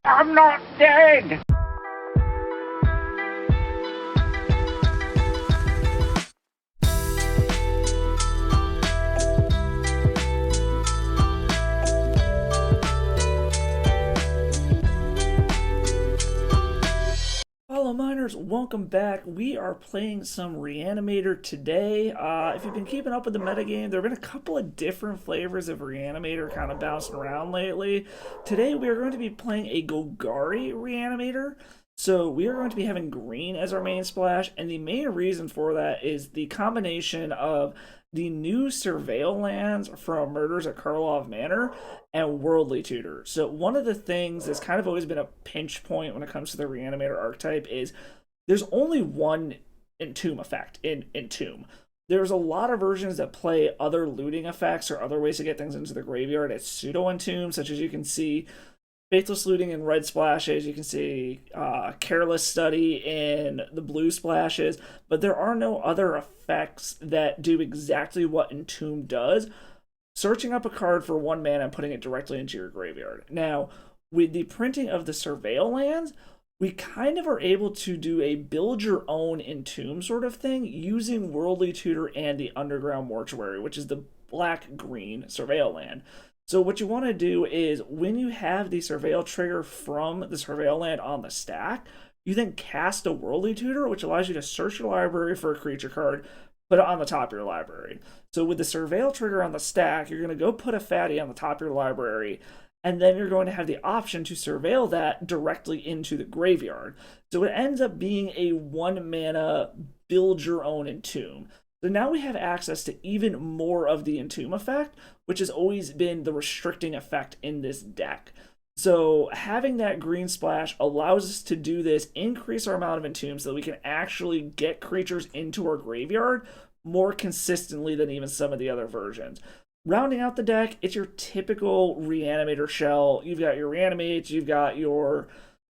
I'm not dead! Hello Miners, welcome back. We are playing some Reanimator today. If you've been keeping up with the metagame, there have been a couple of different flavors of Reanimator kind of bouncing around lately. Today we are going to be playing a Golgari Reanimator. So we are going to be having green as our main splash, and the main reason for that is the combination of the new surveil lands from Murders at Karlov Manor and Worldly Tutor. So one of the things that's kind of always been a pinch point when it comes to the Reanimator archetype is there's only one Entomb effect in Entomb. There's a lot of versions that play other looting effects or other ways to get things into the graveyard as pseudo-Entomb, such as you can see Faithless Looting in red splashes, you can see Careless Study in the blue splashes, but there are no other effects that do exactly what Entomb does, searching up a card for 1 mana and putting it directly into your graveyard. Now, with the printing of the surveil lands, we kind of are able to do a build your own Entomb sort of thing using Worldly Tutor and the Underground Mortuary, which is the black-green surveil land. So what you want to do is, when you have the surveil trigger from the surveil land on the stack, you then cast a Worldly Tutor, which allows you to search your library for a creature card, put it on the top of your library. So with the surveil trigger on the stack, you're going to go put a fatty on the top of your library, and then you're going to have the option to surveil that directly into the graveyard. So it ends up being a 1 mana build your own Entomb. So now we have access to even more of the Entomb effect, which has always been the restricting effect in this deck. So having that green splash allows us to do this, increase our amount of Entomb so that we can actually get creatures into our graveyard more consistently than even some of the other versions. Rounding out the deck, it's your typical Reanimator shell. You've got your Reanimates, you've got your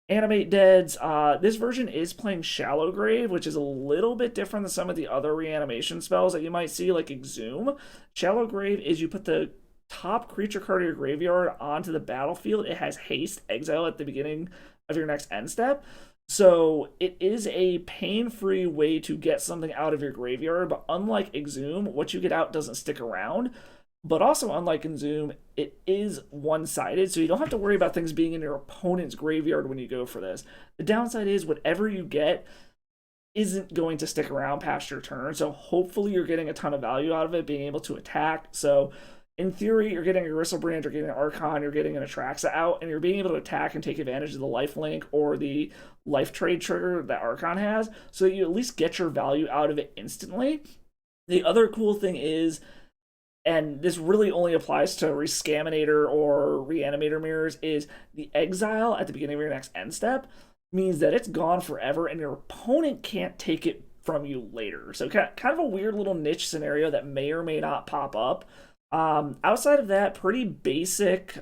Animate Deads. This version is playing Shallow Grave, which is a little bit different than some of the other reanimation spells that you might see, like Exhume. Shallow Grave is you put the top creature card of your graveyard onto the battlefield. It has haste, exile at the beginning of your next end step. So it is a pain-free way to get something out of your graveyard, but unlike Exhume, what you get out doesn't stick around. But also, unlike Entomb, it is one-sided, so you don't have to worry about things being in your opponent's graveyard when you go for this. The downside is whatever you get isn't going to stick around past your turn, so hopefully you're getting a ton of value out of it, being able to attack. So in theory, you're getting a Gristlebrand, you're getting an Archon, you're getting an Atraxa out, and you're being able to attack and take advantage of the lifelink or the life trade trigger that Archon has, so that you at least get your value out of it instantly. The other cool thing is, and this really only applies to Re-Scaminator or Reanimator mirrors, is the exile at the beginning of your next end step means that it's gone forever and your opponent can't take it from you later. So kind of a weird little niche scenario that may or may not pop up. Outside of that, pretty basic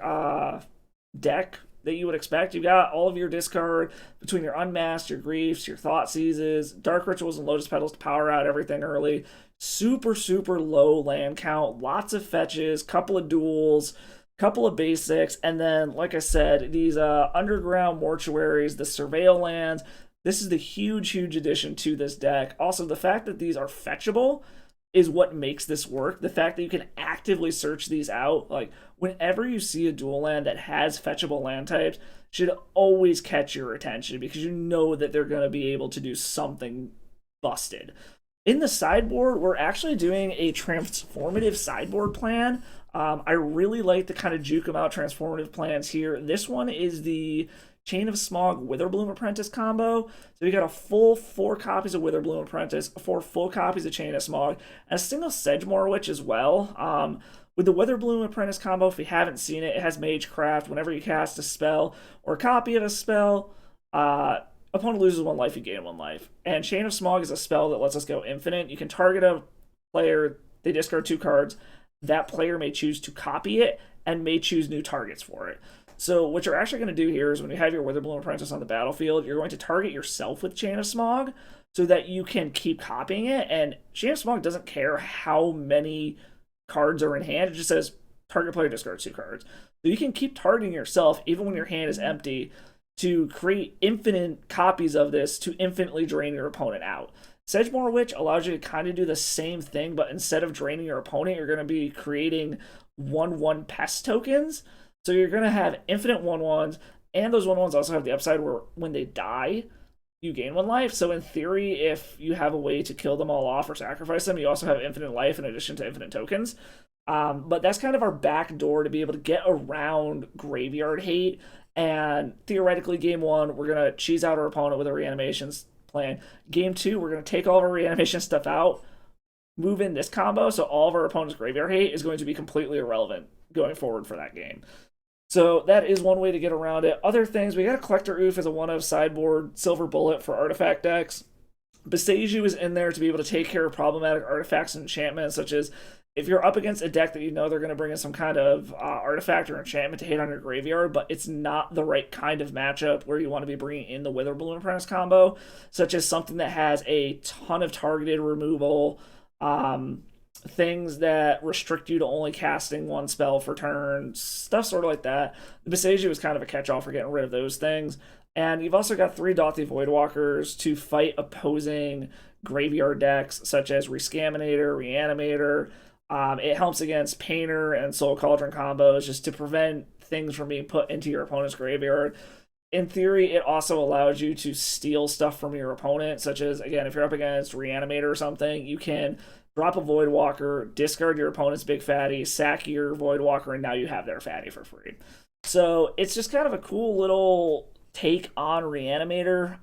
deck that you would expect. You've got all of your discard between your Unmasked, your Griefs, your Thought Seizes, Dark Rituals, and Lotus Petals to power out everything early. Super, super low land count, lots of fetches, couple of duels, couple of basics, and then, like I said, these underground mortuaries, the surveil lands. This is the huge, huge addition to this deck. Also, the fact that these are fetchable is what makes this work. The fact that you can actively search these out, like whenever you see a dual land that has fetchable land types, should always catch your attention because you know that they're going to be able to do something busted. In the sideboard, we're actually doing a transformative sideboard plan. I really like the kind of juke them out transformative plans here. This one is the Chain of Smog Witherbloom Apprentice combo. So we got a full 4 copies of Witherbloom Apprentice, 4 full copies of Chain of Smog, and a single Sedgemoor Witch as well. With the Witherbloom Apprentice combo, if you haven't seen it, it has Magecraft. Whenever you cast a spell or a copy of a spell, opponent loses 1 life, you gain 1 life. And Chain of Smog is a spell that lets us go infinite. You can target a player, they discard 2 cards. That player may choose to copy it and may choose new targets for it. So what you're actually going to do here is when you have your Witherbloom Apprentice on the battlefield, you're going to target yourself with Chain of Smog so that you can keep copying it. And Chain of Smog doesn't care how many cards are in hand. It just says target player discards 2 cards. So you can keep targeting yourself even when your hand is empty to create infinite copies of this to infinitely drain your opponent out. Sedgemoor Witch allows you to kind of do the same thing, but instead of draining your opponent, you're going to be creating 1/1 pest tokens. So you're going to have infinite 1/1s, and those 1/1s also have the upside where when they die, you gain 1 life. So in theory, if you have a way to kill them all off or sacrifice them, you also have infinite life in addition to infinite tokens. But that's kind of our back door to be able to get around graveyard hate. And theoretically, game 1, we're going to cheese out our opponent with a reanimations plan. Game 2, we're going to take all of our reanimation stuff out, move in this combo, so all of our opponent's graveyard hate is going to be completely irrelevant going forward for that game. So that is one way to get around it. Other things, we got a Collector Oof as a 1/of sideboard, Silver Bullet for artifact decks. Beseiju is in there to be able to take care of problematic artifacts and enchantments, such as if you're up against a deck that you know they're going to bring in some kind of artifact or enchantment to hit on your graveyard, but it's not the right kind of matchup where you want to be bringing in the Witherbloom Apprentice combo, such as something that has a ton of targeted removal, things that restrict you to only casting 1 spell for turn, stuff sort of like that. The Beseiju is kind of a catch-all for getting rid of those things. And you've also got 3 Dauthi Voidwalkers to fight opposing graveyard decks, such as Re-Scaminator, Reanimator. It helps against Painter and Soul Cauldron combos just to prevent things from being put into your opponent's graveyard. In theory, it also allows you to steal stuff from your opponent, such as, again, if you're up against Reanimator or something, you can drop a Voidwalker, discard your opponent's big fatty, sack your Voidwalker, and now you have their fatty for free. So it's just kind of a cool little take on Reanimator.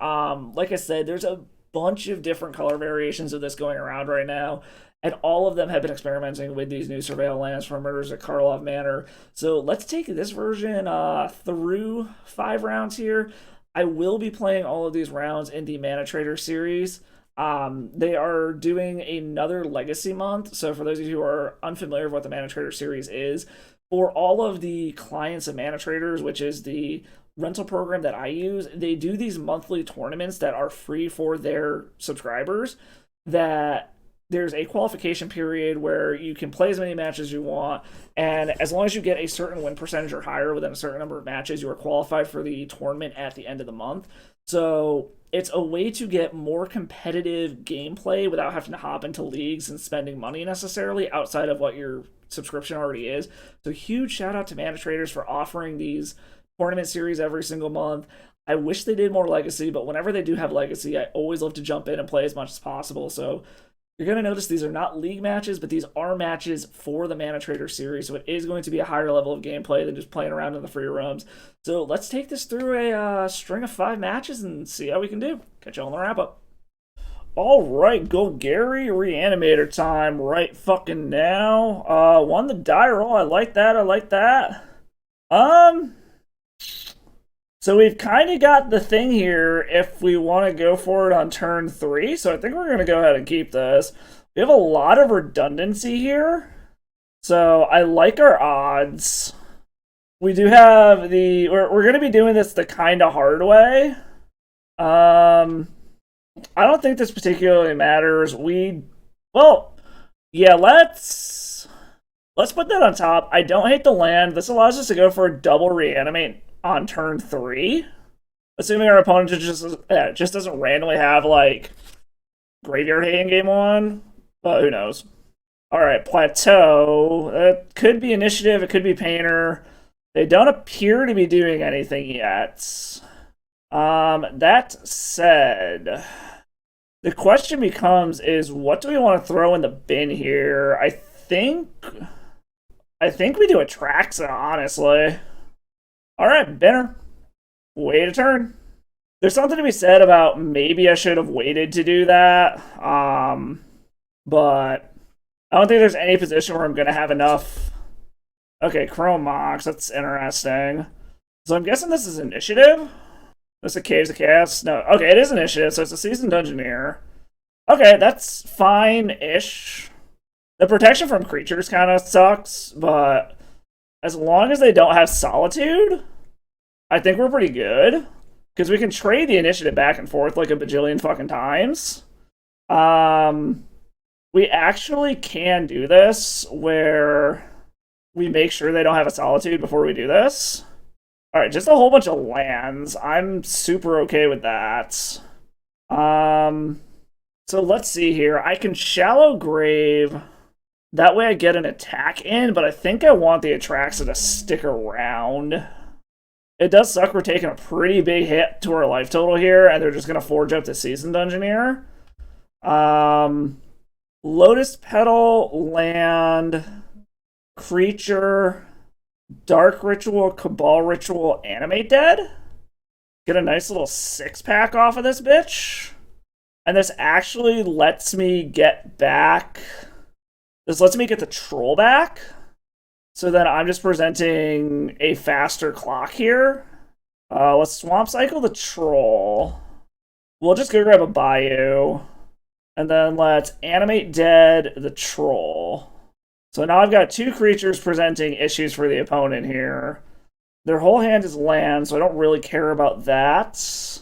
Like I said, there's a bunch of different color variations of this going around right now, and all of them have been experimenting with these new surveil lands from Murders at Karlov Manor. So let's take this version through 5 rounds here. I will be playing all of these rounds in the Mana Trader series. They are doing another Legacy month, so for those of you who are unfamiliar with what the Mana Trader series is, for all of the clients of Mana Traders, which is the rental program that I use, they do these monthly tournaments that are free for their subscribers, that there's a qualification period where you can play as many matches as you want, and as long as you get a certain win percentage or higher within a certain number of matches, you are qualified for the tournament at the end of the month. So it's a way to get more competitive gameplay without having to hop into leagues and spending money necessarily outside of what your subscription already is. So huge shout out to Mana Traders for offering these tournament series every single month. I wish they did more Legacy, but whenever they do have Legacy, I always love to jump in and play as much as possible. So you're going to notice these are not league matches, but these are matches for the Mana Trader series, so it is going to be a higher level of gameplay than just playing around in the free roams. So let's take this through a string of 5 matches and see how we can do. Catch you on the wrap-up. All right, Golgari Reanimator time right fucking now. Won the die roll. I like that. I like that. So we've kind of got the thing here if we want to go for it on turn 3. So I think we're going to go ahead and keep this. We have a lot of redundancy here. So I like our odds. We do have the... We're going to be doing this the kind of hard way. I don't think this particularly matters. Well, yeah, let's put that on top. I don't hate the land. This allows us to go for a double reanimate on turn 3, assuming our opponent just doesn't randomly have like graveyard hate in game 1, but who knows. All right, plateau. It could be initiative. It could be painter. They don't appear to be doing anything yet. That said, the question becomes is what do we want to throw in the bin here? I think we do a Traxa, honestly. All right, Binner. Wait a turn. There's something to be said about maybe I should have waited to do that. But I don't think there's any position where I'm going to have enough. Okay, Chrome Mox. That's interesting. So I'm guessing this is initiative? This is Caves of Chaos? No. Okay, it is initiative, so it's a Seasoned Dungeoneer. Okay, that's fine-ish. The protection from creatures kind of sucks, but as long as they don't have Solitude, I think we're pretty good. Because we can trade the initiative back and forth like a bajillion fucking times. We actually can do this where we make sure they don't have a Solitude before we do this. Alright, just a whole bunch of lands. I'm super okay with that. So let's see here. I can Shallow Grave. That way I get an attack in, but I think I want the Atraxa to stick around. It does suck we're taking a pretty big hit to our life total here, and they're just going to forge up to Seasoned Engineer. Lotus Petal, land, creature, Dark Ritual, Cabal Ritual, Animate Dead. Get a nice little 6-pack off of this bitch. And this actually lets me get back... This lets me get the Troll back. So then I'm just presenting a faster clock here. Let's Swamp Cycle the Troll. We'll just go grab a Bayou. And then let's Animate Dead the Troll. So now I've got 2 creatures presenting issues for the opponent here. Their whole hand is land, so I don't really care about that.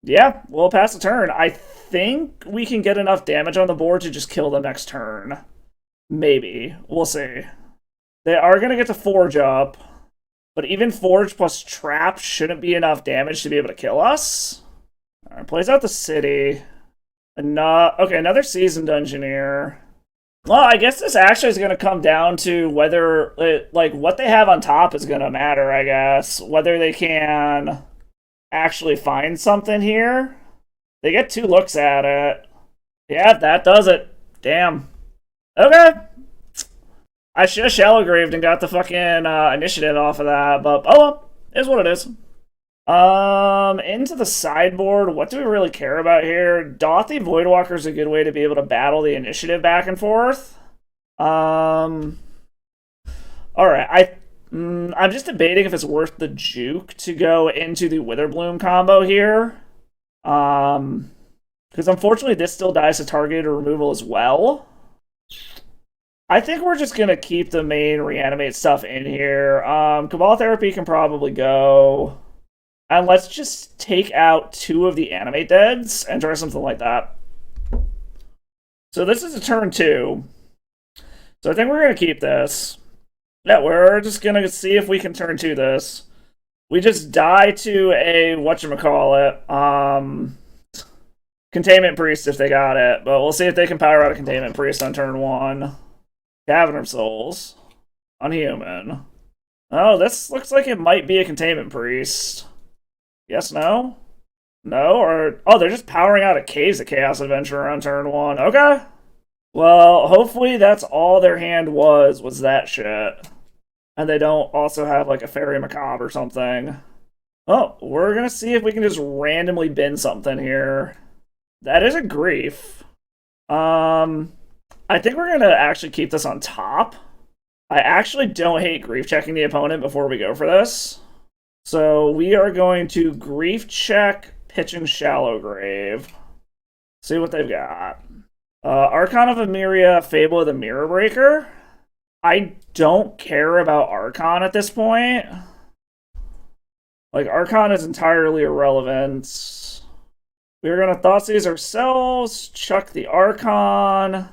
Yeah, we'll pass the turn. I think we can get enough damage on the board to just kill them next turn. Maybe. We'll see. They are going to get to Forge up, but even Forge plus Trap shouldn't be enough damage to be able to kill us. Alright, plays out the city. Okay, another Seasoned Engineer. Well, I guess this actually is going to come down to whether, like, what they have on top is going to matter, I guess. Whether they can actually find something here. They get 2 looks at it. Yeah, that does it. Damn. Okay. I should have Shallow Graved and got the fucking initiative off of that, but oh well, is what it is. Into the sideboard, what do we really care about here? Dothy Voidwalker is a good way to be able to battle the initiative back and forth. Alright, I'm just debating if it's worth the juke to go into the Witherbloom combo here. Because unfortunately this still dies to targeted removal as well. I think we're just going to keep the main reanimate stuff in here. Cabal Therapy can probably go. And let's just take out 2 of the Animate Deads and try something like that. So this is a turn 2. So I think we're going to keep this. Yeah, we're just going to see if we can turn 2 this. We just die to a whatchamacallit. Containment Priest if they got it. But we'll see if they can power out a Containment Priest on turn 1. Cavern of Souls. Unhuman. Oh, this looks like it might be a Containment Priest. Yes, no? No? Or... Oh, they're just powering out a Caves of Chaos Adventurer on turn 1. Okay. Well, hopefully that's all their hand was that shit. And they don't also have, like, a Fairy Macabre or something. Oh, we're gonna see if we can just randomly bin something here. That is a Grief. I think we're going to actually keep this on top. I actually don't hate grief checking the opponent before we go for this. So we are going to grief check pitching Shallow Grave. See what they've got. Archon of Emeria, Fable of the Mirror Breaker. I don't care about Archon at this point. Like, Archon is entirely irrelevant. We're going to Thoughtseize ourselves, chuck the Archon.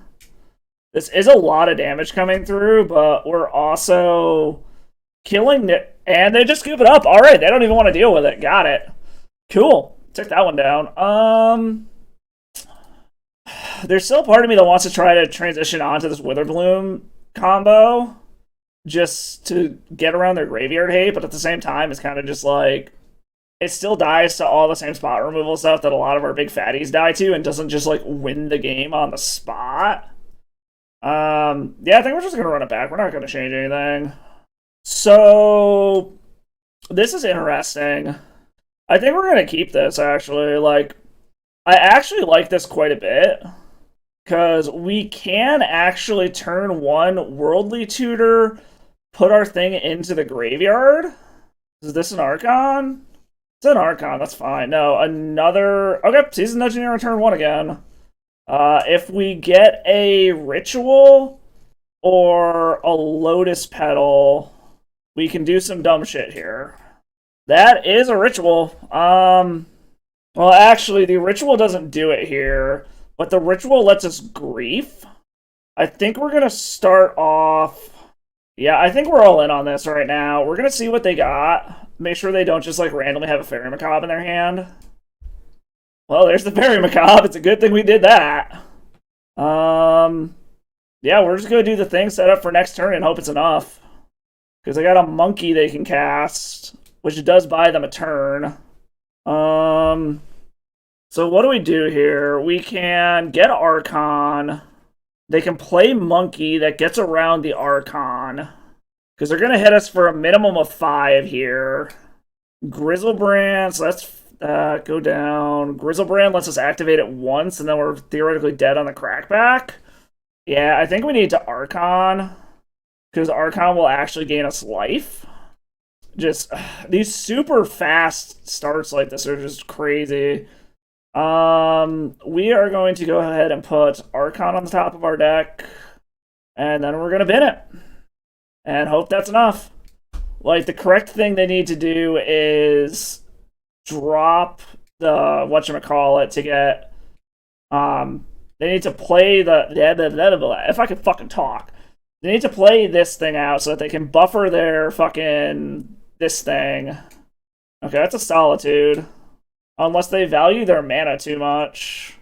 This is a lot of damage coming through, but we're also killing it. And they just scoop it up. Alright, they don't even want to deal with it. Got it. Cool. Took that one down. There's still a part of me that wants to try to transition onto this Witherbloom combo. Just to get around their graveyard hate, but at the same time, it's kind of just like... It still dies to all the same spot removal stuff that a lot of our big fatties die to, and doesn't just, like, win the game on the spot. Yeah, I think we're just going to run it back. We're not going to change anything. So, this is interesting. I think we're going to keep this, actually. Like, I actually like this quite a bit. Because we can actually turn 1 Worldly Tutor, put our thing into the graveyard. Is this an Archon? It's an Archon, that's fine. No, another... Okay, Seasoned Engineer on turn 1 again. If we get a Ritual or a Lotus Petal, we can do some dumb shit here. That is a Ritual. Well, actually, the Ritual doesn't do it here, but the Ritual lets us grief. I think we're going to start off... Yeah, I think we're all in on this right now. We're going to see what they got. Make sure they don't just, like, randomly have a Fairy Macabre in their hand. Well, there's the Fairy Macabre. It's a good thing we did that. Yeah, we're just going to do the thing set up for next turn and hope it's enough. Because they got a monkey they can cast, which does buy them a turn. So what do we do here? We can get Archon. They can play Monkey that gets around the Archon. Because they're going to hit us for a minimum of 5 here. Grizzlebrand, so let's go down. Grizzlebrand lets us activate it once, and then we're theoretically dead on the crackback. Yeah, I think we need to Archon. Because Archon will actually gain us life. Just, these super fast starts like this are just crazy. We are going to go ahead and put Archon on the top of our deck. And then we're going to bin it. And hope that's enough. Like, the correct thing they need to do is drop the, whatchamacallit, to get, they need to play the, if I could fucking talk. They need to play this thing out so that they can buffer their fucking, this thing. Okay, that's a Solitude. Unless they value their mana too much.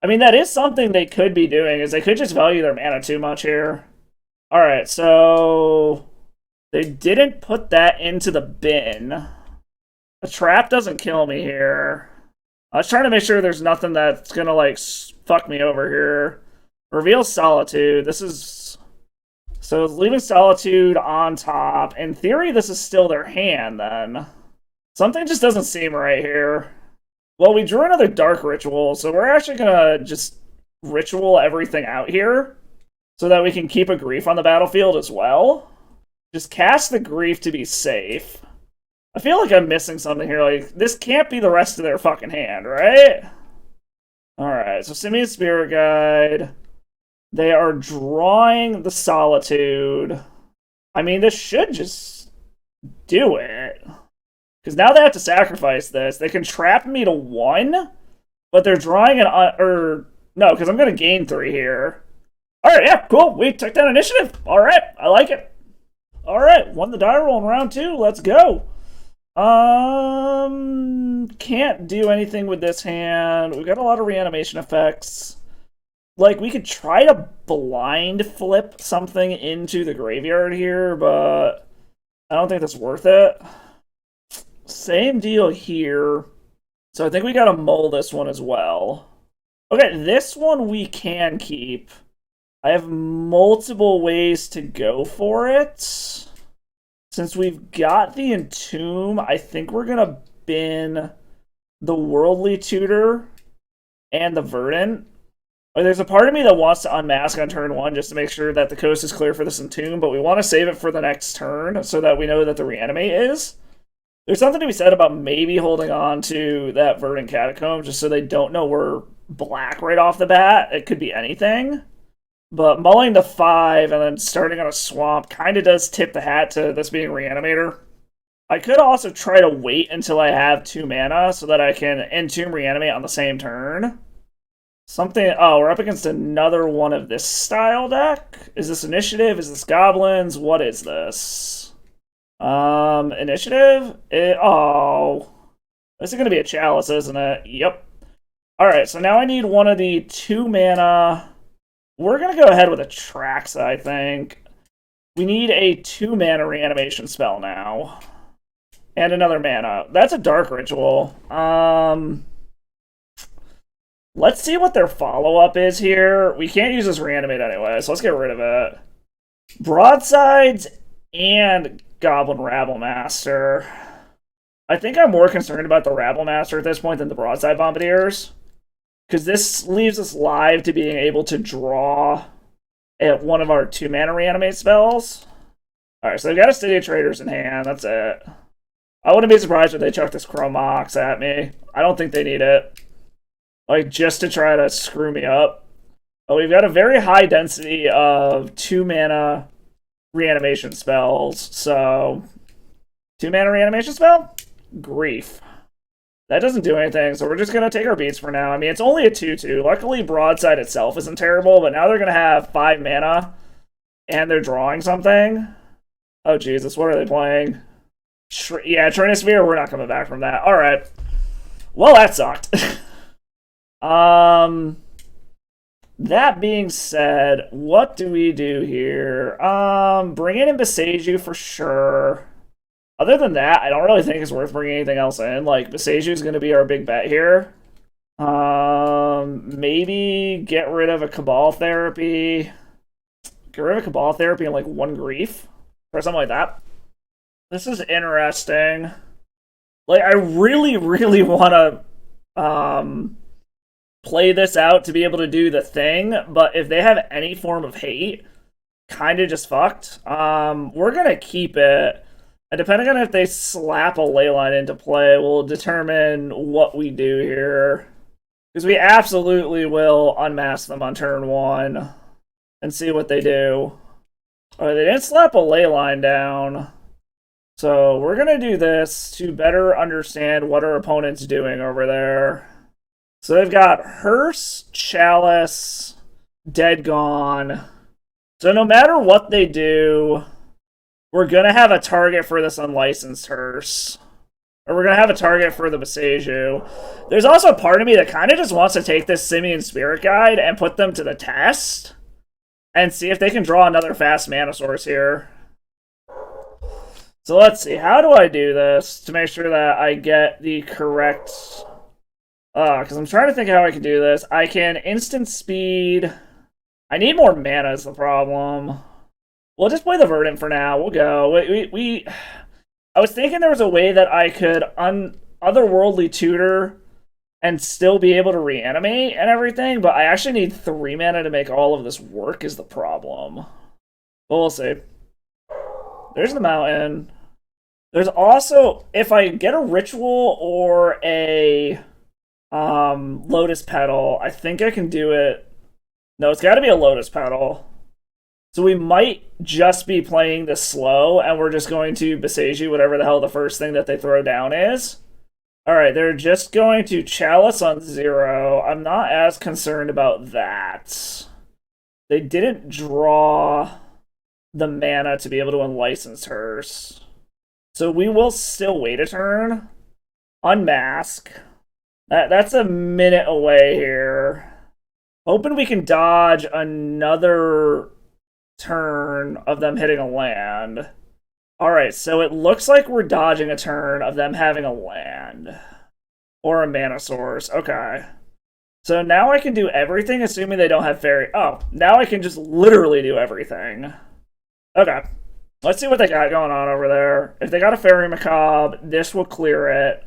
I mean, that is something they could be doing, is they could just value their mana too much here. Alright, so... They didn't put that into the bin. A trap doesn't kill me here. I was trying to make sure there's nothing that's gonna, like, fuck me over here. Reveal Solitude. This is... So, leaving Solitude on top. In theory, this is still their hand, then. Something just doesn't seem right here. Well, we drew another Dark Ritual, so we're actually gonna just ritual everything out here so that we can keep a Grief on the battlefield as well. Just cast the Grief to be safe. I feel like I'm missing something here. Like, this can't be the rest of their fucking hand, right? Alright, so Simian Spirit Guide. They are drawing the Solitude. I mean, this should just do it. Because now they have to sacrifice this. They can trap me to 1, but they're drawing an... no, because I'm going to gain 3 here. Alright, yeah, cool. We took that initiative. Alright, I like it. Alright, won the die roll in round 2. Let's go. Can't do anything with this hand. We've got a lot of reanimation effects. Like, we could try to blind flip something into the graveyard here, but I don't think that's worth it. Same deal here. So I think we gotta mull this one as well. Okay, this one we can keep. I have multiple ways to go for it. Since we've got the Entomb, I think we're gonna bin the Worldly Tutor and the Verdant. Like, there's a part of me that wants to unmask on turn 1 just to make sure that the coast is clear for this Entomb, but we want to save it for the next turn so that we know that the Reanimate is. There's something to be said about maybe holding on to that Verdant Catacomb just so they don't know we're black right off the bat. It could be anything. But mulling to 5 and then starting on a swamp kind of does tip the hat to this being Reanimator. I could also try to wait until I have 2 mana so that I can Entomb Reanimate on the same turn. Something... Oh, we're up against another one of this style deck? Is this Initiative? Is this Goblins? What is this? Initiative? Oh. This is going to be a Chalice, isn't it? Yep. Alright, so now I need one of the 2 mana... We're going to go ahead with a Traxa, I think. We need a 2 mana reanimation spell now. And another mana. That's a Dark Ritual. Let's see what their follow-up is here. We can't use this Reanimate anyway, so let's get rid of it. Broadsides and Goblin Rabblemaster. I think I'm more concerned about the Rabblemaster at this point than the Broadside Bombardiers. Because this leaves us live to being able to draw at one of our 2 mana reanimate spells. Alright, so they've got a City of Traders in hand, that's it. I wouldn't be surprised if they chuck this Chrome Mox at me. I don't think they need it. Like, just to try to screw me up. But we've got a very high density of 2 mana reanimation spells, so... 2 mana reanimation spell? Grief. That doesn't do anything, so we're just going to take our beats for now. I mean, it's only a 2/2. Luckily, Broadside itself isn't terrible, but now they're going to have 5 mana, and they're drawing something. Oh, Jesus, what are they playing? Yeah, Trinosphere, we're not coming back from that. Alright. Well, that sucked. That being said, what do we do here? Bring in Boseiju for sure. Other than that, I don't really think it's worth bringing anything else in. Like, Boseiju is going to be our big bet here. Maybe get rid of a Cabal Therapy. Get rid of a Cabal Therapy and, like, 1 Grief. Or something like that. This is interesting. Like, I really, really want to play this out to be able to do the thing, but if they have any form of hate, kind of just fucked. We're going to keep it. And depending on if they slap a Leyline into play, will determine what we do here. Because we absolutely will unmask them on turn 1 and see what they do. Oh, they didn't slap a Leyline down. So we're going to do this to better understand what our opponent's doing over there. So they've got Hearse, Chalice, Dead Gone. So no matter what they do, we're going to have a target for this unlicensed Hearse. Or we're going to have a target for the Boseiju. There's also a part of me that kind of just wants to take this Simian Spirit Guide and put them to the test. And see if they can draw another fast mana source here. So let's see. How do I do this to make sure that I get the correct... because I'm trying to think how I can do this. I can instant speed. I need more mana is the problem. We'll just play the Verdant for now. We'll go. I was thinking there was a way that I could otherworldly tutor and still be able to reanimate and everything, but I actually need 3 mana to make all of this work is the problem. But we'll see. There's the mountain. There's also, if I get a ritual or a Lotus Petal, I think I can do it. No, it's got to be a Lotus Petal. So we might just be playing this slow, and we're just going to Boseiju whatever the hell the first thing that they throw down is. Alright, they're just going to Chalice on 0. I'm not as concerned about that. They didn't draw the mana to be able to unlicense hers. So we will still wait a turn. Unmask. That's a minute away here. Hoping we can dodge another turn of them hitting a land. Alright, so it looks like we're dodging a turn of them having a land. Or a mana source. Okay. So now I can do everything, assuming they don't have fairy... Oh, now I can just literally do everything. Okay. Let's see what they got going on over there. If they got a Fairy Macabre, this will clear it.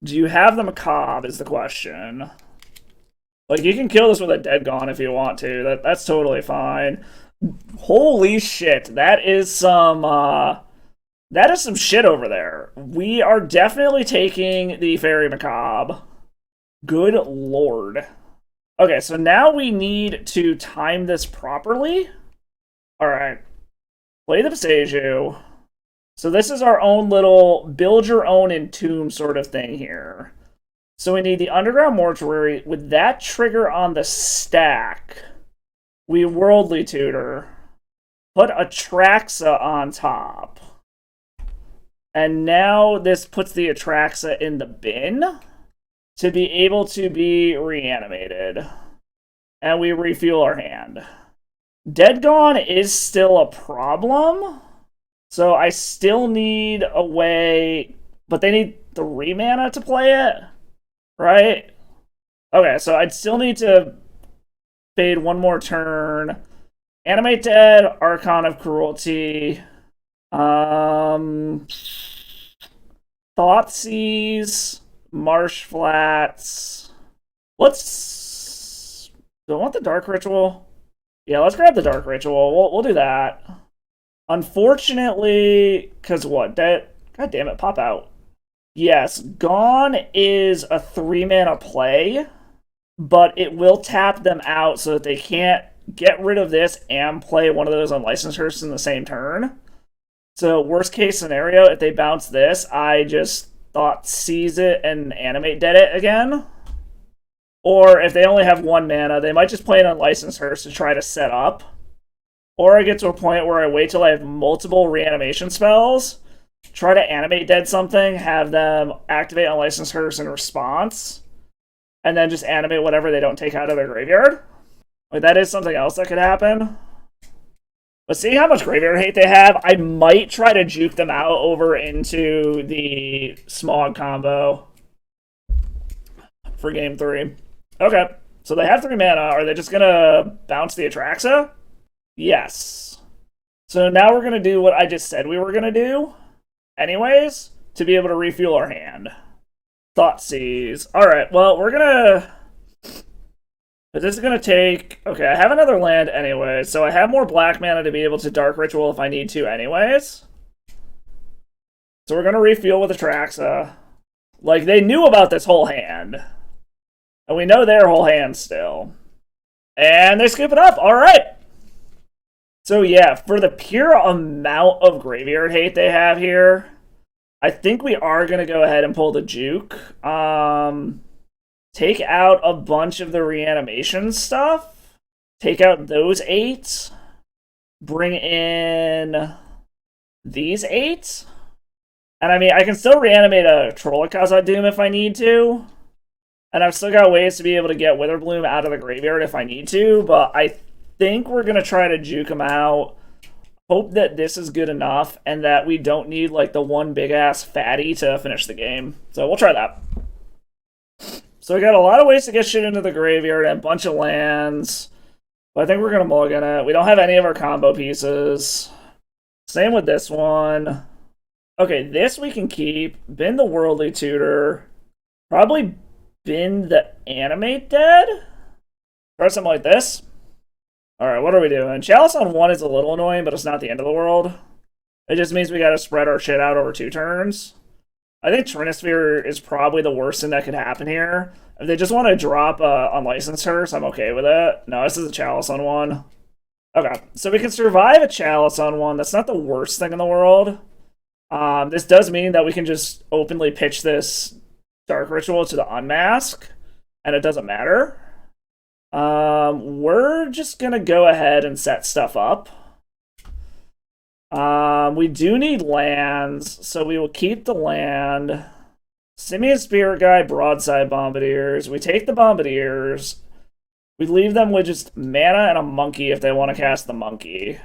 Do you have the Macabre is the question. Like, you can kill this with a Dead Gone if you want to. That's totally fine. Holy shit, that is some shit over there. We are definitely taking the Fairy Macabre. Good lord. Okay, so now we need to time this properly. Alright. Play the Boseiju. So this is our own little build your own Entomb sort of thing here. So we need the Underground Mortuary. With that trigger on the stack, we Worldly Tutor. Put Atraxa on top. And now this puts the Atraxa in the bin to be able to be reanimated. And we refuel our hand. Dead Gone is still a problem. So I still need a way, but they need 3 mana to play it, right? Okay, so I'd still need to fade 1 more turn. Animate Dead, Archon of Cruelty. Thoughtseize, Marsh Flats. Do I want the Dark Ritual? Yeah, let's grab the Dark Ritual. We'll do that. Unfortunately, because what? God damn it, pop out. Yes, Gone is a 3 mana play, but it will tap them out so that they can't get rid of this and play one of those unlicensed Hearses in the same turn. So, worst case scenario, if they bounce this, I just thought seize it and animate dead it again. Or if they only have 1 mana, they might just play an Unlicensed Hearse to try to set up. Or I get to a point where I wait till I have multiple reanimation spells, try to animate dead something, have them activate Unlicensed Hearse in response, and then just animate whatever they don't take out of their graveyard. Like, that is something else that could happen. But seeing how much graveyard hate they have, I might try to juke them out over into the Smog combo for game 3. Okay, so they have 3 mana. Are they just going to bounce the Atraxa? Yes. So now we're going to do what I just said we were going to do, anyways, to be able to refuel our hand. Thoughtseize. Alright, well, we're going to... This is going to take... Okay, I have another land anyway, so I have more black mana to be able to Dark Ritual if I need to anyways. So we're going to refuel with Atraxa. Like, they knew about this whole hand. And we know their whole hand still. And they skip it up. Alright. So yeah, for the pure amount of graveyard hate they have here, I think we are going to go ahead and pull the juke. Take out a bunch of the reanimation stuff. Take out those 8. Bring in these 8. And I mean, I can still reanimate a Troll of Khazad Doom if I need to. And I've still got ways to be able to get Witherbloom out of the graveyard if I need to, but I think we're going to try to juke them out. Hope that this is good enough and that we don't need like the one big-ass fatty to finish the game. So we'll try that. So we got a lot of ways to get shit into the graveyard and a bunch of lands. But I think we're going to mulligan it. We don't have any of our combo pieces. Same with this one. Okay, this we can keep. Bin the Worldly Tutor. Probably bin the Animate Dead. Try something like this. Alright, what are we doing? Chalice on 1 is a little annoying, but it's not the end of the world. It just means we gotta spread our shit out over 2 turns. I think Trinisphere is probably the worst thing that could happen here. If they just want to drop Unlicensed Hearse, I'm okay with it. No, this is a Chalice on 1. Okay, so we can survive a Chalice on 1. That's not the worst thing in the world. This does mean that we can just openly pitch this Dark Ritual to the Unmask, and it doesn't matter. We're just gonna go ahead and set stuff up. We do need lands, so we will keep the land. Simian Spirit Guy, Broadside Bombardiers. We take the Bombardiers. We leave them with just mana and a monkey if they want to cast the monkey.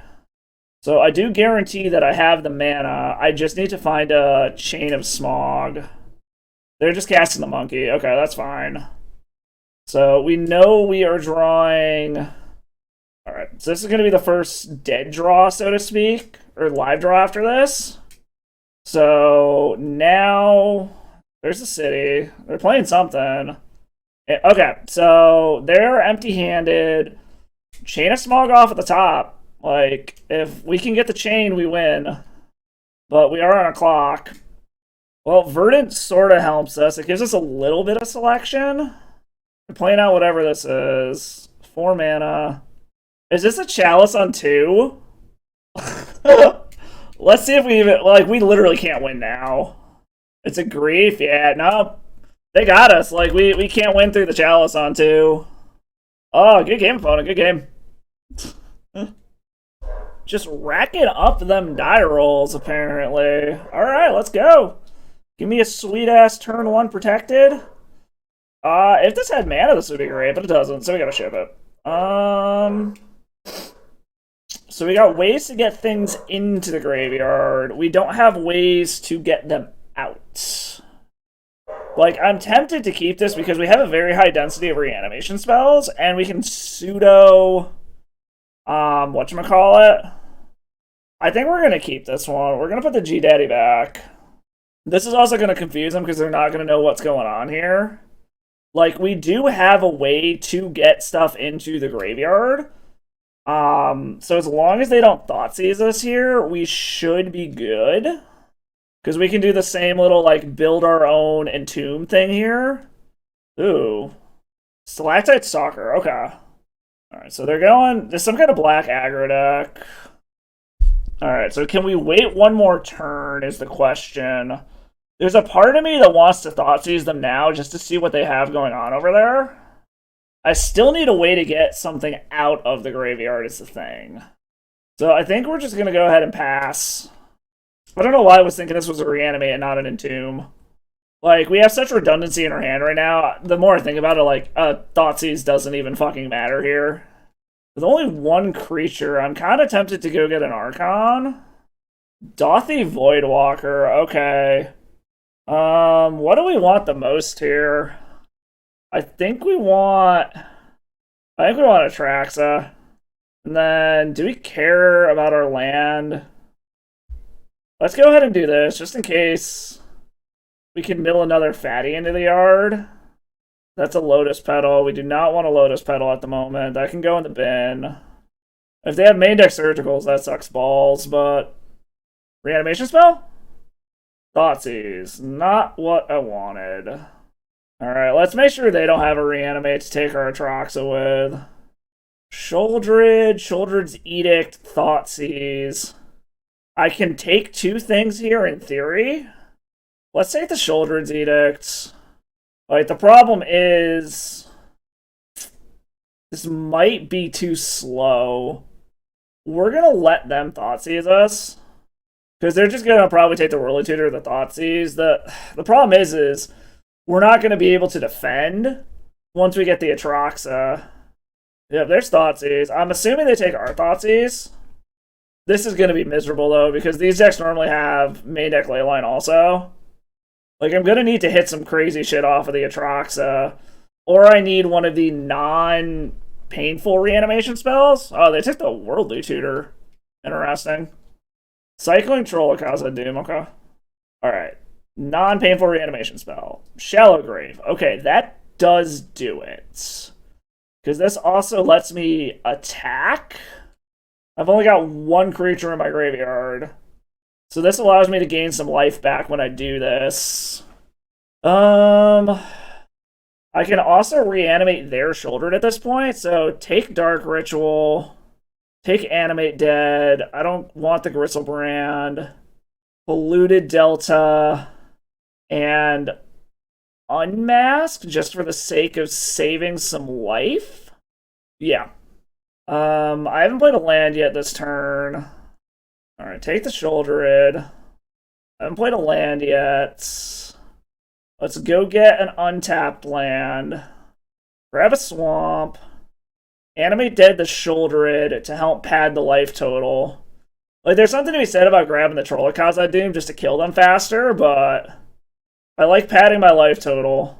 So I do guarantee that I have the mana. I just need to find a Chain of Smog. They're just casting the monkey. Okay, that's fine. So we know we are drawing... Alright, so this is going to be the first dead draw, so to speak. Or live draw after this. So now... There's the city. They're playing something. Okay, so they're empty-handed. Chain of Smog off at the top. Like, if we can get the chain, we win. But we are on a clock. Well, Verdant sort of helps us. It gives us a little bit of selection. We're playing out whatever this is. 4 mana. Is this a Chalice on 2? Let's see if we even... Like, we literally can't win now. It's a grief. Yeah, no. They got us. Like, we can't win through the Chalice on 2. Oh, good game, opponent. Good game. Just racking up them die rolls, apparently. Alright, let's go. Give me a sweet-ass turn 1 protected. If this had mana, this would be great, but it doesn't, so we gotta ship it. So we got ways to get things into the graveyard. We don't have ways to get them out. Like, I'm tempted to keep this because we have a very high density of reanimation spells, and we can pseudo... whatchamacallit? I think we're going to keep this one. We're going to put the G-Daddy back. This is also going to confuse them because they're not going to know what's going on here. Like, we do have a way to get stuff into the graveyard. So as long as they don't Thoughtseize us here, we should be good. Because we can do the same little, like, build our own Entomb thing here. Ooh. Stalactite Stalker, okay. Alright, so they're going... There's some kind of black aggro deck. Alright, so can we wait one more turn is the question. There's a part of me that wants to Thoughtseize them now just to see what they have going on over there. I still need a way to get something out of the graveyard is the thing. So I think we're just going to go ahead and pass. I don't know why I was thinking this was a Reanimate and not an Entomb. Like, we have such redundancy in our hand right now. The more I think about it, like, Thoughtseize doesn't even fucking matter here. With only one creature, I'm kind of tempted to go get an Archon. Dothy Voidwalker, okay. What do we want the most here? I think we want Atraxa. And then, do we care about our land? Let's go ahead and do this, just in case we can mill another fatty into the yard. That's a Lotus Petal. We do not want a Lotus Petal at the moment. That can go in the bin. If they have main deck Surgicals, that sucks balls, but... Reanimation spell? Thoughtseize. Not what I wanted. Alright, let's make sure they don't have a Reanimate to take our Atraxa with. Sheoldred's Edict, Thoughtseize. I can take two things here in theory. Let's take the Sheoldred's Edict. Like, the problem is... this might be too slow. We're gonna let them Thoughtseize us. Because they're just gonna probably take the Whirly Tutor or the Thoughtseize. The problem is we're not gonna be able to defend once we get the Atraxa. Yeah, there's Thoughtseize. I'm assuming they take our Thoughtseize. This is gonna be miserable though, because these decks normally have main deck Leyline also. Like, I'm gonna need to hit some crazy shit off of the Atraxa. Or I need one of the non-painful reanimation spells. Oh, they took the Worldly Tutor. Interesting. Cycling Troll Akaza Doom, okay. Alright. Non-painful reanimation spell. Shallow Grave. Okay, that does do it. Because this also lets me attack. I've only got one creature in my graveyard. So this allows me to gain some life back when I do this. I can also reanimate their Sheoldred at this point. So take Dark Ritual. Take Animate Dead. I don't want the Gristlebrand. Polluted Delta. And Unmask just for the sake of saving some life. Yeah. I haven't played a land yet this turn. Alright, take the Sheoldred. I haven't played a land yet. Let's go get an untapped land. Grab a swamp. Animate Dead the Sheoldred to help pad the life total. Like, there's something to be said about grabbing the Troll Akaza Doom just to kill them faster, but I like padding my life total.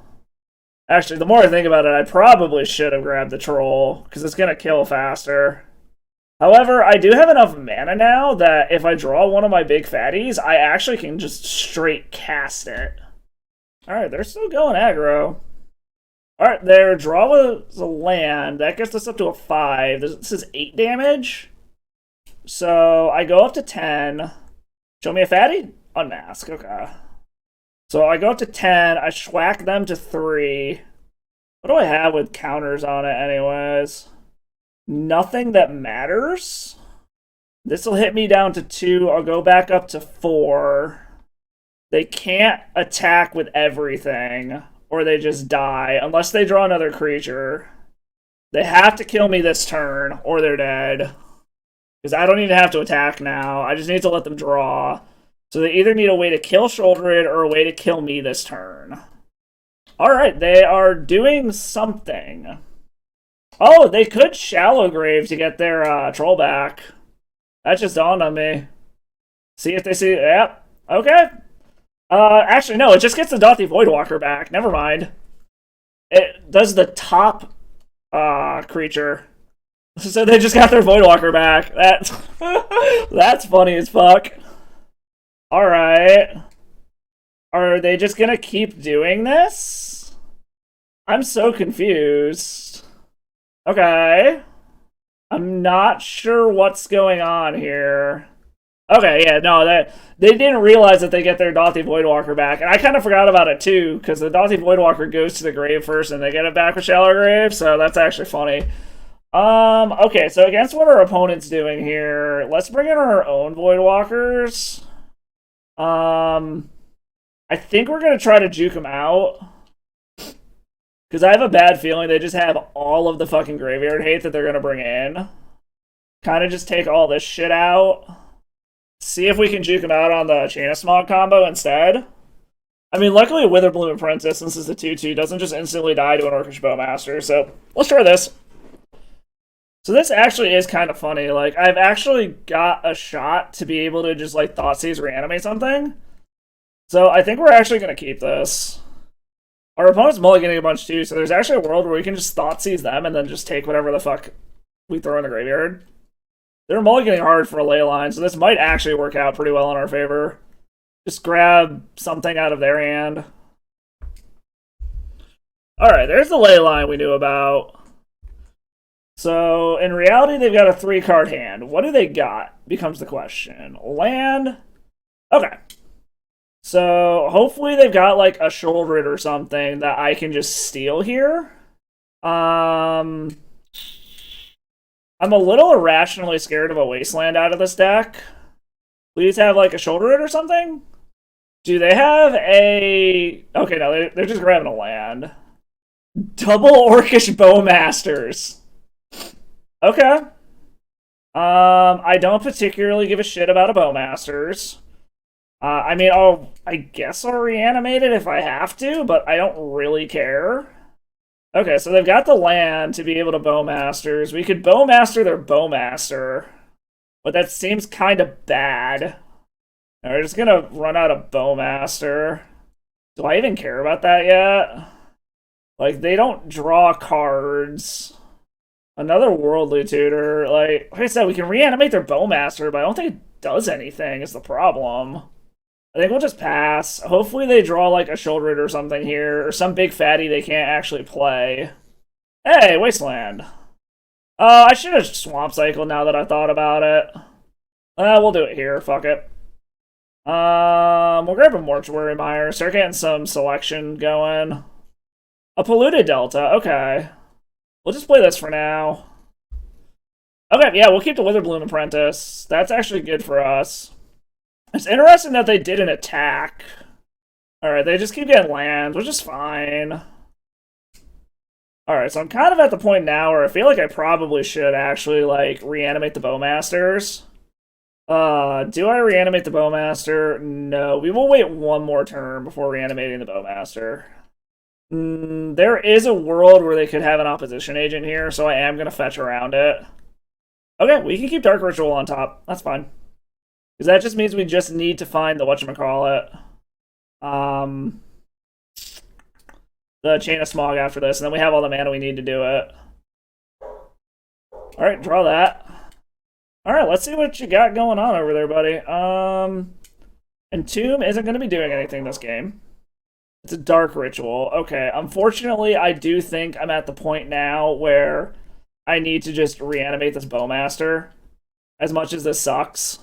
Actually, the more I think about it, I probably should have grabbed the Troll, because it's going to kill faster. However, I do have enough mana now that if I draw one of my big fatties, I actually can just straight cast it. Alright, they're still going aggro. Alright, their draw was a land. That gets us up to a 5. This is 8 damage. So I go up to 10. Show me a fatty? Unmask, okay. So I go up to 10. I schwack them to 3. What do I have with counters on it anyways? Nothing that matters. This will hit me down to 2. I'll go back up to 4. They can't attack with everything, or they just die, unless they draw another creature. They have to kill me this turn, or they're dead. Because I don't even have to attack now. I just need to let them draw. So they either need a way to kill Sheoldred or a way to kill me this turn. Alright, they are doing something. Oh, they could Shallow Grave to get their troll back. That just dawned on me. See if they see... Yep. Okay. Actually, no, it just gets the Dothy Voidwalker back. Never mind. It does the top creature. So they just got their Voidwalker back. That's funny as fuck. Alright. Are they just gonna keep doing this? I'm so confused. Okay. I'm not sure what's going on here. Okay, yeah, no, they didn't realize that they get their Dothy Voidwalker back. And I kind of forgot about it, too, because the Dothy Voidwalker goes to the grave first, and they get it back with Shallow Grave, so that's actually funny. Okay, so against what our opponent's doing here, let's bring in our own Voidwalkers. I think we're going to try to juke them out. Because I have a bad feeling they just have all of the fucking graveyard hate that they're going to bring in. Kind of just take all this shit out. See if we can juke them out on the Chain of Smog combo instead. I mean, luckily Witherbloom Apprentice, since it's a 2-2, doesn't just instantly die to an Orcish Bowmaster. So let's try this. So this actually is kind of funny. Like, I've actually got a shot to be able to just, like, Thoughtseize reanimate something. So I think we're actually going to keep this. Our opponent's mulliganing a bunch too, so there's actually a world where we can just Thoughtseize them and then just take whatever the fuck we throw in the graveyard. They're mulliganing hard for a ley line, so this might actually work out pretty well in our favor. Just grab something out of their hand. Alright, there's the ley line we knew about. So, in reality, they've got a 3-card hand. What do they got? Becomes the question. Land. Okay. So, hopefully they've got, like, a Shoulder It or something that I can just steal here. I'm a little irrationally scared of a Wasteland out of this deck. Please have, like, a Shoulder It or something? Do they have a... Okay, no, they're just grabbing a land. Double Orcish Bowmasters. Okay. I don't particularly give a shit about a Bowmasters. I mean, I guess I'll reanimate it if I have to, but I don't really care. Okay, so they've got the land to be able to Bowmasters. We could Bowmaster their Bowmaster, but that seems kind of bad. Now we're just gonna run out of Bowmaster. Do I even care about that yet? Like, they don't draw cards. Another Worldly Tutor. Like I said, we can reanimate their Bowmaster, but I don't think it does anything is the problem. I think we'll just pass. Hopefully they draw like a Shoulder It or something here, or some big fatty they can't actually play. Hey, Wasteland. I should have Swamp Cycle now that I thought about it. We'll do it here, fuck it. We'll grab a Mortuary Mire, start getting some selection going. A Polluted Delta, okay. We'll just play this for now. Okay, yeah, we'll keep the Witherbloom Apprentice. That's actually good for us. It's interesting that they did an attack. Alright, they just keep getting lands, which is fine. Alright, so I'm kind of at the point now where I feel like I probably should actually, like, reanimate the Bowmasters. Do I reanimate the Bowmaster? No, we will wait one more turn before reanimating the Bowmaster. There is a world where they could have an opposition agent here, so I am going to fetch around it. Okay, we can keep Dark Ritual on top. That's fine. Because that just means we just need to find the whatchamacallit. The Chain of Smog after this, and then we have all the mana we need to do it. Alright, draw that. Alright, let's see what you got going on over there, buddy. Entomb isn't going to be doing anything this game. It's a Dark Ritual. Okay, unfortunately, I do think I'm at the point now where I need to just reanimate this Bowmaster. As much as this sucks.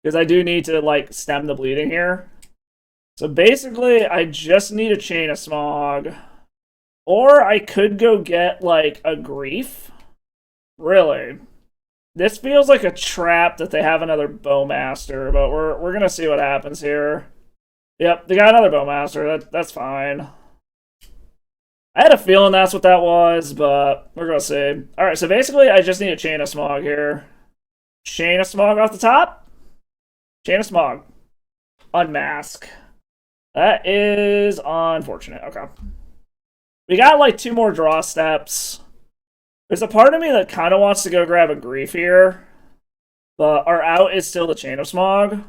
Because I do need to, like, stem the bleeding here. So basically, I just need a Chain of Smog. Or I could go get, like, a Grief. Really. This feels like a trap that they have another Bowmaster, but we're gonna see what happens here. Yep, they got another Bowmaster. That's fine. I had a feeling that's what that was, but we're gonna see. Alright, so basically I just need a Chain of Smog here. Chain of Smog off the top. Chain of Smog. Unmask. That is unfortunate. Okay. We got like 2 more draw steps. There's a part of me that kind of wants to go grab a Grief here. But our out is still the Chain of Smog.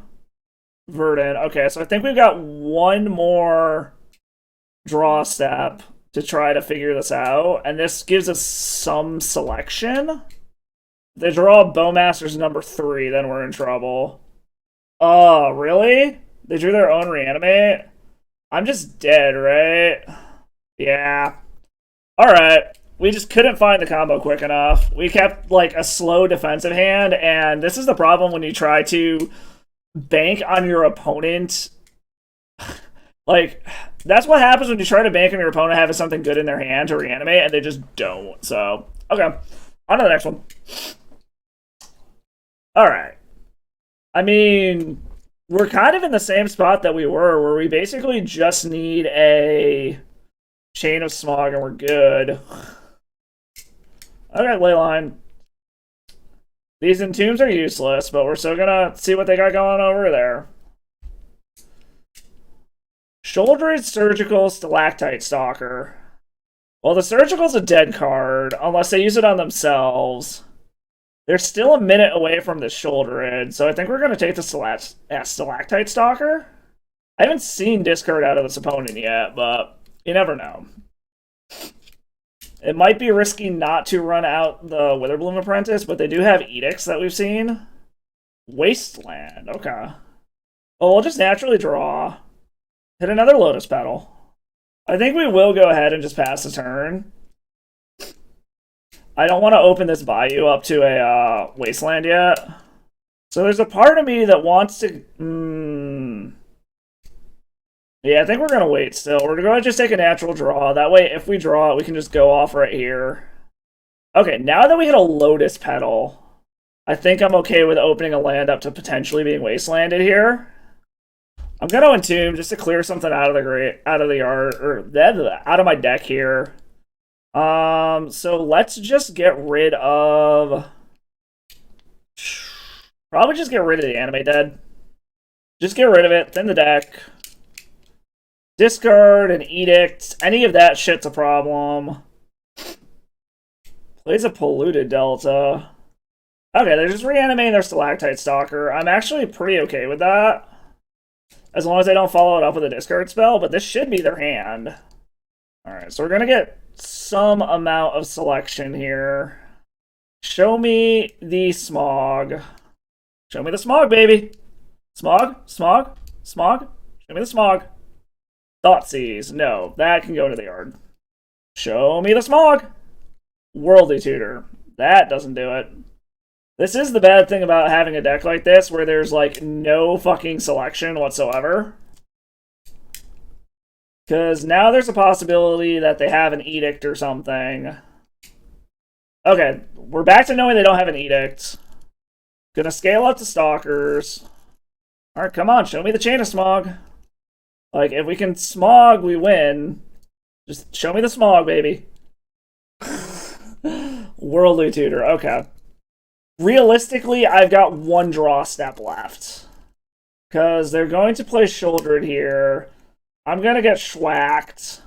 Verdant. Okay, so I think we've got 1 more draw step to try to figure this out. And this gives us some selection. If they draw Bowmaster's number 3, then we're in trouble. Oh, really? They drew their own Reanimate? I'm just dead, right? Yeah. Alright. We just couldn't find the combo quick enough. We kept, like, a slow defensive hand, and this is the problem when you try to bank on your opponent. Like, that's what happens when you try to bank on your opponent having something good in their hand to reanimate, and they just don't. So, okay. On to the next one. Alright. I mean, we're kind of in the same spot that we were, where we basically just need a chain of smog and we're good. Okay, Leyline. These Entombs are useless, but we're still gonna see what they got going over there. Shouldered Surgical Stalactite Stalker. Well, the Surgical's a dead card, unless they use it on themselves. They're still a minute away from the Shouldered, so I think we're going to take the Stalactite Stalker. I haven't seen discard out of this opponent yet, but you never know. It might be risky not to run out the Witherbloom Apprentice, but they do have Edicts that we've seen. Wasteland, okay. Oh, we'll just naturally draw. Hit another Lotus Petal. I think we will go ahead and just pass the turn. I don't want to open this Bayou up to a Wasteland yet. So there's a part of me that wants to... Yeah, I think we're going to wait still. We're going to just take a natural draw. That way, if we draw it, we can just go off right here. Okay, now that we hit a Lotus Petal, I think I'm okay with opening a land up to potentially being Wastelanded here. I'm going to Entomb just to clear something out of the yard, or out of my deck here. So let's just get rid of... Probably just get rid of the Animate Dead. Just get rid of it, thin the deck. Discard and Edict. Any of that shit's a problem. Plays a Polluted Delta. Okay, they're just reanimating their Stalactite Stalker. I'm actually pretty okay with that. As long as they don't follow it up with a discard spell, but this should be their hand. Alright, so we're going to get some amount of selection here. Show me the smog. Show me the smog, baby. Smog, smog, smog. Show me the smog. Thoughtseize. No, that can go into the yard. Show me the smog. Worldly Tutor. That doesn't do it. This is the bad thing about having a deck like this, where there's, like, no fucking selection whatsoever. Because now there's a possibility that they have an Edict or something. Okay, we're back to knowing they don't have an Edict. Gonna scale up to Stalkers. Alright, come on, show me the Chain of Smog. Like, if we can Smog, we win. Just show me the Smog, baby. Worldly Tutor, okay. Realistically, I've got one draw step left. Because they're going to play Shouldered here. I'm going to get schwacked.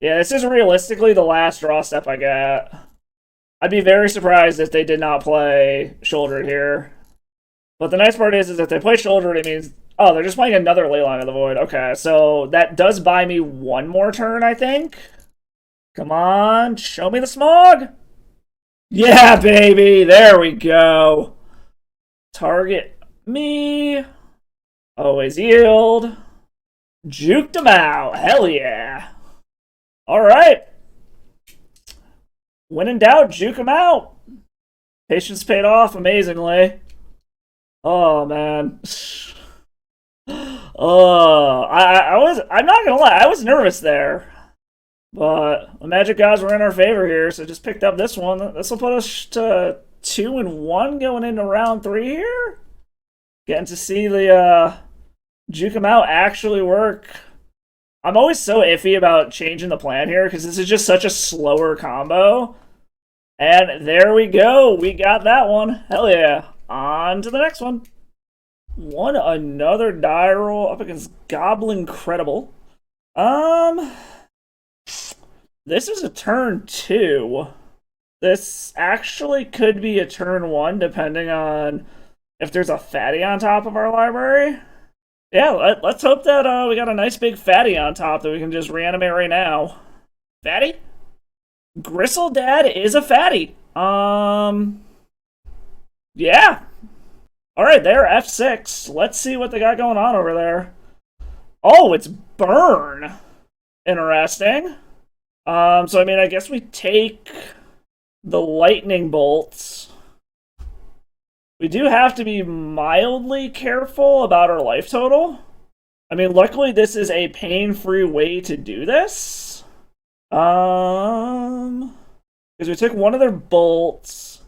Yeah, this is realistically the last draw step I get. I'd be very surprised if they did not play Shouldered here. But the nice part is if they play Shouldered, it means... Oh, they're just playing another Leyline of the Void. Okay, so that does buy me one more turn, I think. Come on, show me the Smog! Yeah, baby! There we go! Target me. Always yield. Juked him out. Hell yeah. Alright. When in doubt, juke him out. Patience paid off amazingly. Oh, man. I'm not gonna lie, I was nervous there. But the Magic Gods were in our favor here, so just picked up this one. This will put us to 2-1 going into round 3 here. Getting to see the juke 'em out actually work. I'm always so iffy about changing the plan here because this is just such a slower combo. And there we go. We got that one. Hell yeah. On to the next one. Won another die roll up against Goblin Credible. This is a turn 2. This actually could be a turn 1 depending on if there's a fatty on top of our library. Yeah, let's hope that we got a nice big fatty on top that we can just reanimate right now. Fatty? Gristle Dad is a fatty. Yeah. Alright, they're F6. Let's see what they got going on over there. Oh, it's Burn. Interesting. So I mean, I guess we take the lightning bolts. We do have to be mildly careful about our life total. I mean, luckily this is a pain-free way to do this. Because we took one of their bolts.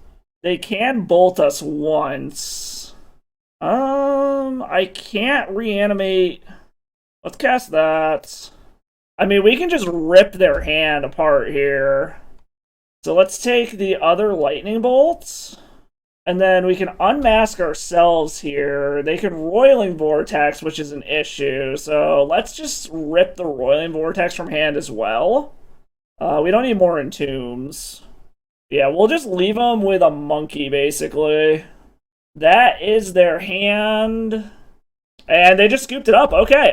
They can bolt us once. I can't reanimate. Let's cast that. I mean, we can just rip their hand apart here. So let's take the other lightning bolts. And then we can unmask ourselves here. They can Roiling Vortex, which is an issue. So let's just rip the Roiling Vortex from hand as well. We don't need more Entombs. Yeah, we'll just leave them with a monkey, basically. That is their hand. And they just scooped it up. Okay,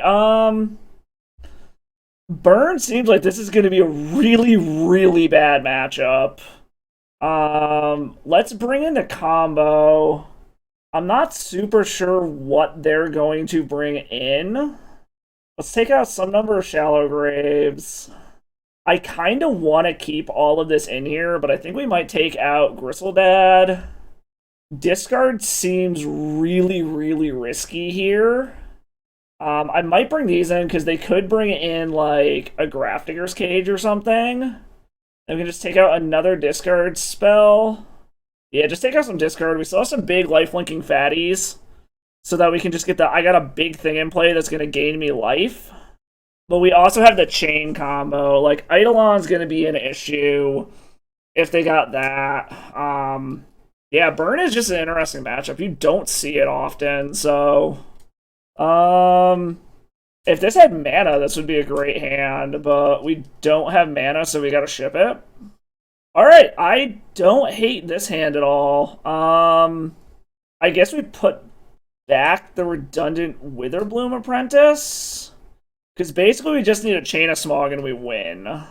Burn seems like this is going to be a really, really bad matchup. Let's bring in the combo. I'm not super sure what they're going to bring in. Let's take out some number of shallow graves. I kind of want to keep all of this in here, but I think we might take out Gristledad. Discard seems really, really risky here. I might bring these in because they could bring in like a Grafdigger's Cage or something. And we can just take out another discard spell. Yeah, just take out some discard. We still have some big life-linking fatties. So that we can just get the... I got a big thing in play that's going to gain me life. But we also have the chain combo. Like, Eidolon's going to be an issue if they got that. Yeah, Burn is just an interesting matchup. You don't see it often, so... If this had mana, this would be a great hand, but we don't have mana, so we gotta ship it. Alright, I don't hate this hand at all. I guess we put back the redundant Witherbloom Apprentice, because basically we just need a Chain of Smog and we win.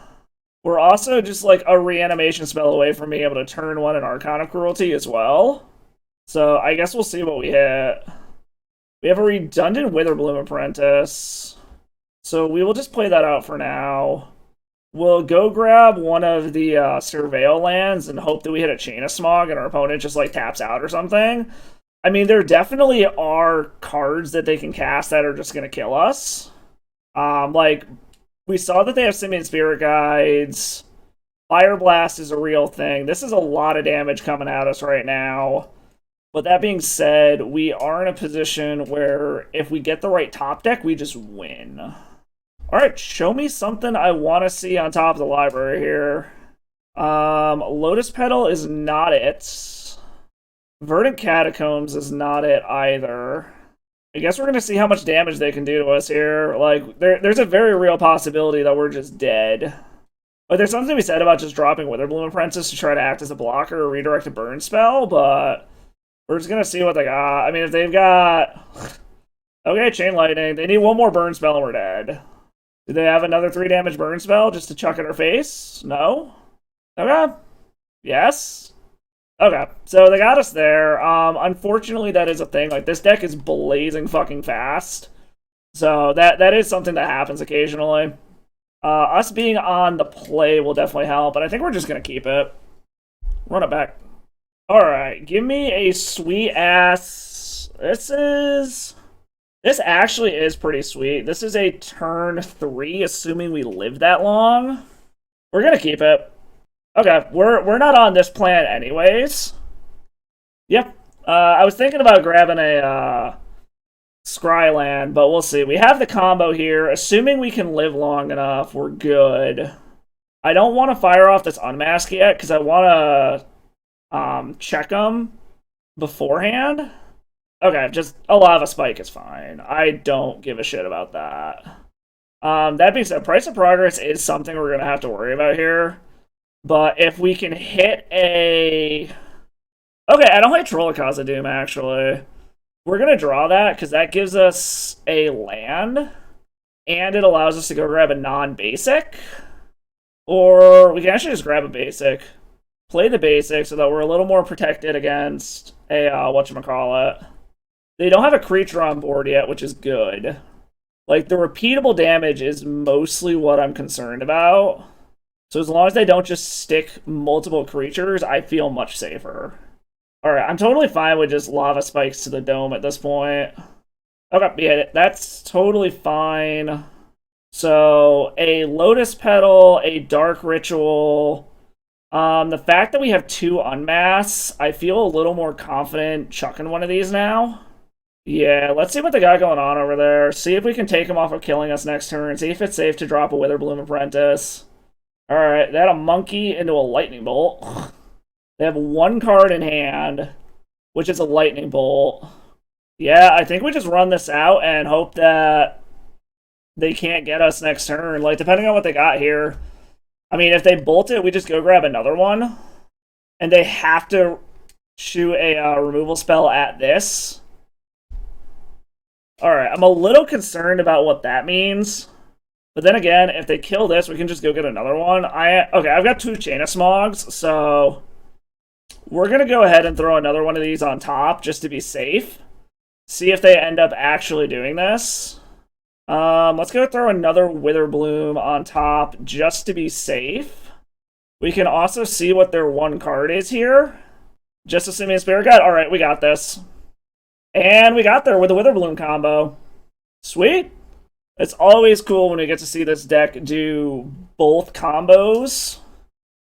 We're also just like a reanimation spell away from being able to turn one an Archon of Cruelty as well. So I guess we'll see what we hit. We have a redundant Witherbloom Apprentice, so we will just play that out for now. We'll go grab one of the surveil lands and hope that we hit a Chain of Smog and our opponent just like taps out or something. I mean, there definitely are cards that they can cast that are just going to kill us. Like, we saw that they have Simian Spirit Guides. Fire Blast is a real thing. This is a lot of damage coming at us right now. But that being said, we are in a position where if we get the right top deck, we just win. Alright, show me something I want to see on top of the library here. Lotus Petal is not it. Verdant Catacombs is not it either. I guess we're going to see how much damage they can do to us here. Like, there's a very real possibility that we're just dead. But there's something to be said about just dropping Witherbloom Apprentice to try to act as a blocker or redirect a burn spell, but... we're just going to see what they got. I mean, if they've got... okay, Chain Lightning. They need one more burn spell and we're dead. Do they have another 3 damage burn spell just to chuck in our face? No? Okay. Yes? Okay, so they got us there. Unfortunately, that is a thing. Like, this deck is blazing fucking fast. So that is something that happens occasionally. Us being on the play will definitely help, but I think we're just going to keep it. Run it back. Alright, give me a sweet-ass... This actually is pretty sweet. This is a turn 3, assuming we live that long. We're gonna keep it. Okay, we're not on this plan anyways. Yep. I was thinking about grabbing a Scryland, but we'll see. We have the combo here. Assuming we can live long enough, we're good. I don't want to fire off this Unmask yet, because I want to... check them beforehand. Okay, just a lava spike is fine. I don't give a shit about that. That being said, Price of Progress is something we're going to have to worry about here. But if we can hit a... okay, I don't like Troll of Khazad-dûm, actually. We're going to draw that, because that gives us a land. And it allows us to go grab a non-basic. Or we can actually just grab a basic. Play the basic so that we're a little more protected against a, whatchamacallit. They don't have a creature on board yet, which is good. Like, the repeatable damage is mostly what I'm concerned about. So as long as they don't just stick multiple creatures, I feel much safer. Alright, I'm totally fine with just lava spikes to the dome at this point. Okay, yeah, that's totally fine. So, a Lotus Petal, a Dark Ritual... the fact that we have 2 unmasks, I feel a little more confident chucking one of these now. Yeah, let's see what they got going on over there. See if we can take them off of killing us next turn. See if it's safe to drop a Witherbloom Apprentice. Alright, they had a monkey into a lightning bolt. They have one card in hand, which is a lightning bolt. Yeah, I think we just run this out and hope that they can't get us next turn. Like, depending on what they got here. I mean, if they bolt it, we just go grab another one. And they have to shoot a removal spell at this. Alright, I'm a little concerned about what that means. But then again, if they kill this, we can just go get another one. Okay, I've got 2 Chain of Smogs, so we're going to go ahead and throw another one of these on top just to be safe. See if they end up actually doing this. Let's go throw another Witherbloom on top just to be safe. We can also see what their one card is here. Just assuming Spirit Guide. Alright, we got this. And we got there with the Witherbloom combo. Sweet. It's always cool when we get to see this deck do both combos.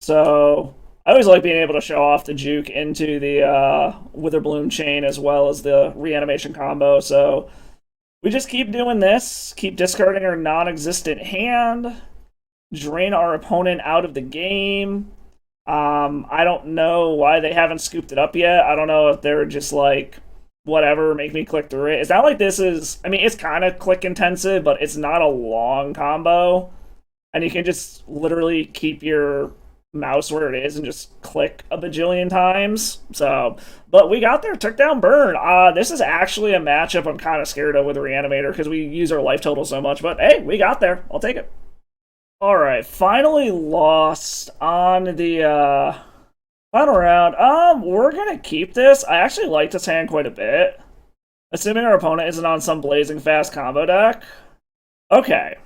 So I always like being able to show off the juke into the Witherbloom chain as well as the reanimation combo. So we just keep doing this, keep discarding our non-existent hand, drain our opponent out of the game. I don't know why they haven't scooped it up yet. I don't know if they're just like, whatever, make me click through it. It's not like this is, I mean, it's kind of click intensive, but it's not a long combo. And you can just literally keep your mouse where it is and just click a bajillion times. So, but we got there, took down Burn. This is actually a matchup I'm kind of scared of with the Reanimator because we use our life total so much. But hey, we got there. I'll take it. All right, finally lost on the final round. We're gonna keep this. I actually like this hand quite a bit. Assuming our opponent isn't on some blazing fast combo deck. Okay.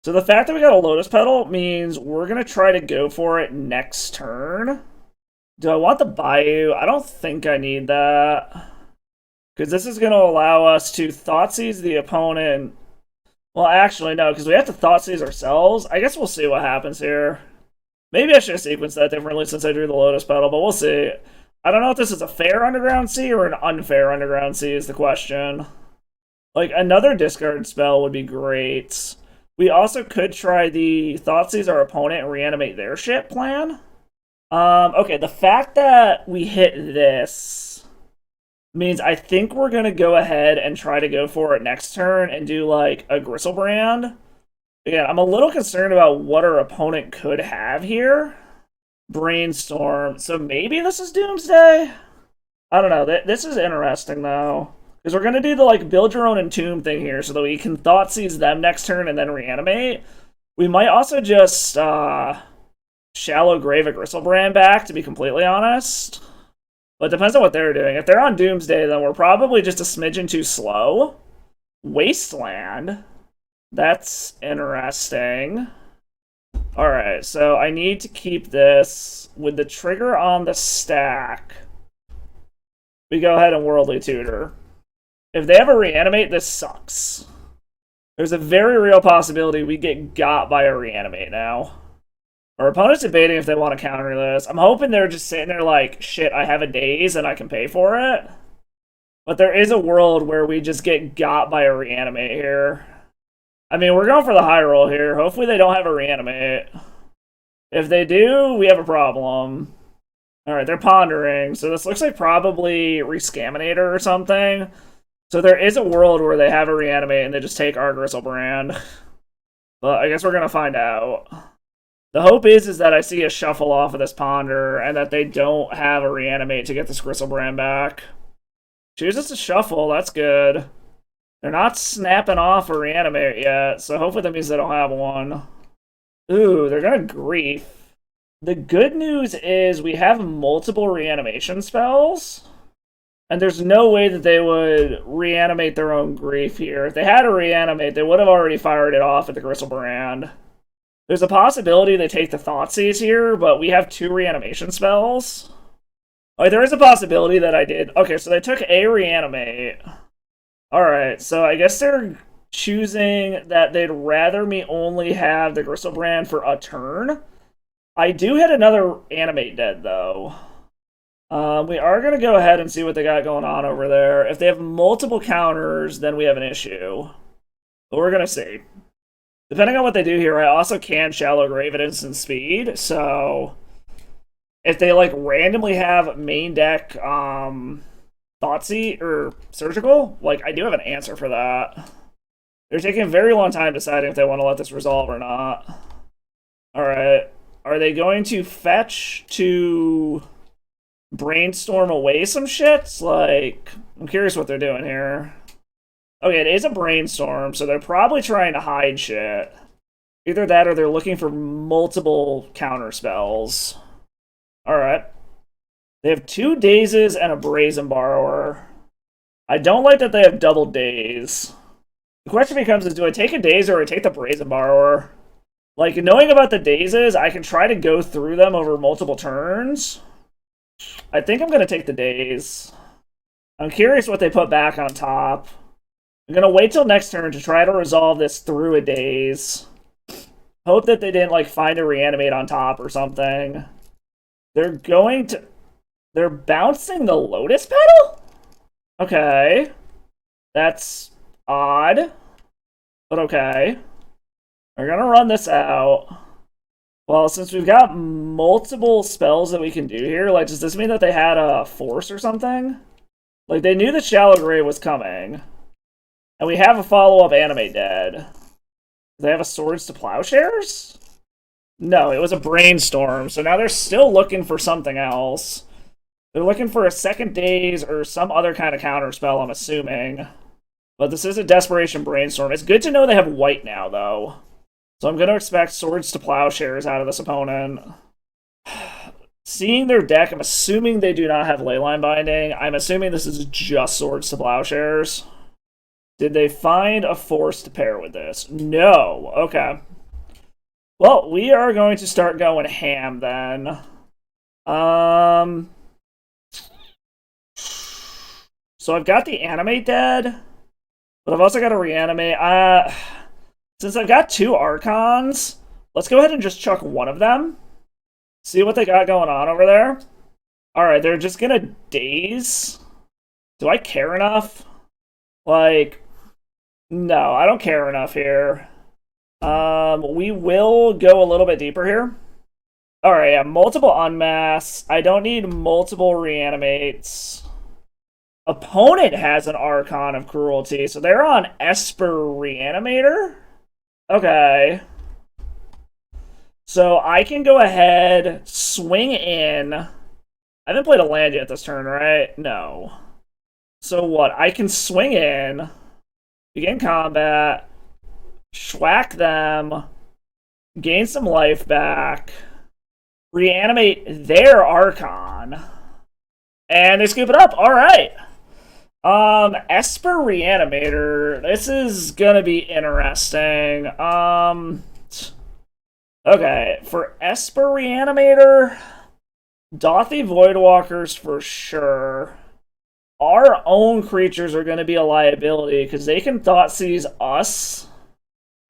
So the fact that we got a Lotus Petal means we're gonna try to go for it next turn. Do I want the Bayou? I don't think I need that. Because this is gonna allow us to Thoughtseize the opponent. Well, actually, no, because we have to Thoughtseize ourselves. I guess we'll see what happens here. Maybe I should have sequenced that differently since I drew the Lotus Petal, but we'll see. I don't know if this is a fair Underground Sea or an unfair Underground Sea is the question. Like, another discard spell would be great. We also could try the Thoughtseize our opponent and reanimate their shit plan. Okay, the fact that we hit this means I think we're going to go ahead and try to go for it next turn and do, like, a Gristlebrand. Again, I'm a little concerned about what our opponent could have here. Brainstorm. So maybe this is Doomsday? I don't know. This is interesting, though. Because we're going to do the, like, build your own Entomb thing here so that we can Thoughtseize them next turn and then reanimate. We might also just Shallow Grave a Gristlebrand back, to be completely honest. But it depends on what they're doing. If they're on Doomsday, then we're probably just a smidgen too slow. Wasteland. That's interesting. Alright, so I need to keep this with the trigger on the stack. We go ahead and Worldly Tutor. If they ever reanimate, this sucks. There's a very real possibility we get got by a reanimate now. Our opponent's debating if they want to counter this. I'm hoping they're just sitting there like, shit, I have a daze and I can pay for it. But there is a world where we just get got by a reanimate here. I mean, we're going for the high roll here. Hopefully they don't have a reanimate. If they do, we have a problem. Alright, they're pondering. So this looks like probably Re-Scaminator or something. So there is a world where they have a reanimate and they just take our Gristlebrand. But I guess we're going to find out. The hope is that I see a shuffle off of this Ponder and that they don't have a reanimate to get this Gristlebrand back. Chooses to shuffle, that's good. They're not snapping off a reanimate yet, so hopefully that means they don't have one. Ooh, they're gonna Grief. The good news is we have multiple reanimation spells, and there's no way that they would reanimate their own Grief here. If they had a reanimate, they would have already fired it off at the Gristlebrand. There's a possibility they take the Thoughtseize here, but we have 2 reanimation spells. Like, there is a possibility that I did. Okay, so they took a reanimate. Alright, so I guess they're choosing that they'd rather me only have the Gristlebrand for a turn. I do hit another animate dead, though. We are going to go ahead and see what they got going on over there. If they have multiple counters, then we have an issue. But we're going to see. Depending on what they do here, I also can Shallow Grave at instant speed, so if they like randomly have main deck Thoughtseize or Surgical, like I do have an answer for that. They're taking a very long time deciding if they want to let this resolve or not. Alright. Are they going to fetch to brainstorm away some shit? Like, I'm curious what they're doing here. Okay, it is a brainstorm, so they're probably trying to hide shit. Either that or they're looking for multiple counter spells. Alright. They have 2 Dazes and a Brazen Borrower. I don't like that they have double Daze. The question becomes is, do I take a Daze or I take the Brazen Borrower? Like, knowing about the Dazes, I can try to go through them over multiple turns. I think I'm going to take the Daze. I'm curious what they put back on top. I'm going to wait till next turn to try to resolve this through a Daze. Hope that they didn't, like, find a Reanimate on top or something. They're going to... They're bouncing the Lotus Petal? Okay. That's odd. But okay. We're going to run this out. Well, since we've got multiple spells that we can do here, like, does this mean that they had a Force or something? Like, they knew that Shallow Grave was coming. And we have a follow-up Animate Dead. Do they have a Swords to Plowshares? No, it was a Brainstorm, so now they're still looking for something else. They're looking for a second Daze or some other kind of counterspell, I'm assuming. But this is a Desperation Brainstorm. It's good to know they have white now, though. So I'm going to expect Swords to Plowshares out of this opponent. Seeing their deck, I'm assuming they do not have Leyline Binding. I'm assuming this is just Swords to Plowshares. Did they find a Force to pair with this? No. Okay. Well, we are going to start going ham then. So I've got the Animate Dead, but I've also got to Reanimate. Since I've got 2 Archons, let's go ahead and just chuck one of them. See what they got going on over there. Alright, they're just gonna Daze. Do I care enough? Like, no, I don't care enough here. We will go a little bit deeper here. Alright, yeah, multiple Unmask. I don't need multiple Reanimates. Opponent has an Archon of Cruelty, so they're on Esper Reanimator? Okay. So I can go ahead, swing in. I haven't played a land yet this turn, right? No. So what? I can swing in, begin combat, schwack them, gain some life back, reanimate their Archon, and they scoop it up. All right. Esper Reanimator. This is gonna be interesting. Okay, for Esper Reanimator, Dothy Voidwalkers for sure. Our own creatures are gonna be a liability because they can Thoughtseize us.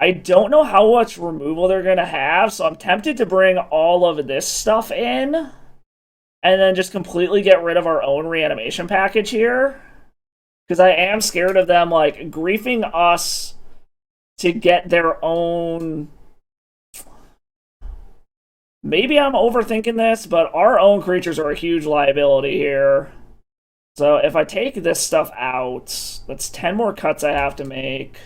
I don't know how much removal they're gonna have, so I'm tempted to bring all of this stuff in and then just completely get rid of our own reanimation package here. Because I am scared of them, like, griefing us to get their own... Maybe I'm overthinking this, but our own creatures are a huge liability here. So if I take this stuff out, that's 10 more cuts I have to make.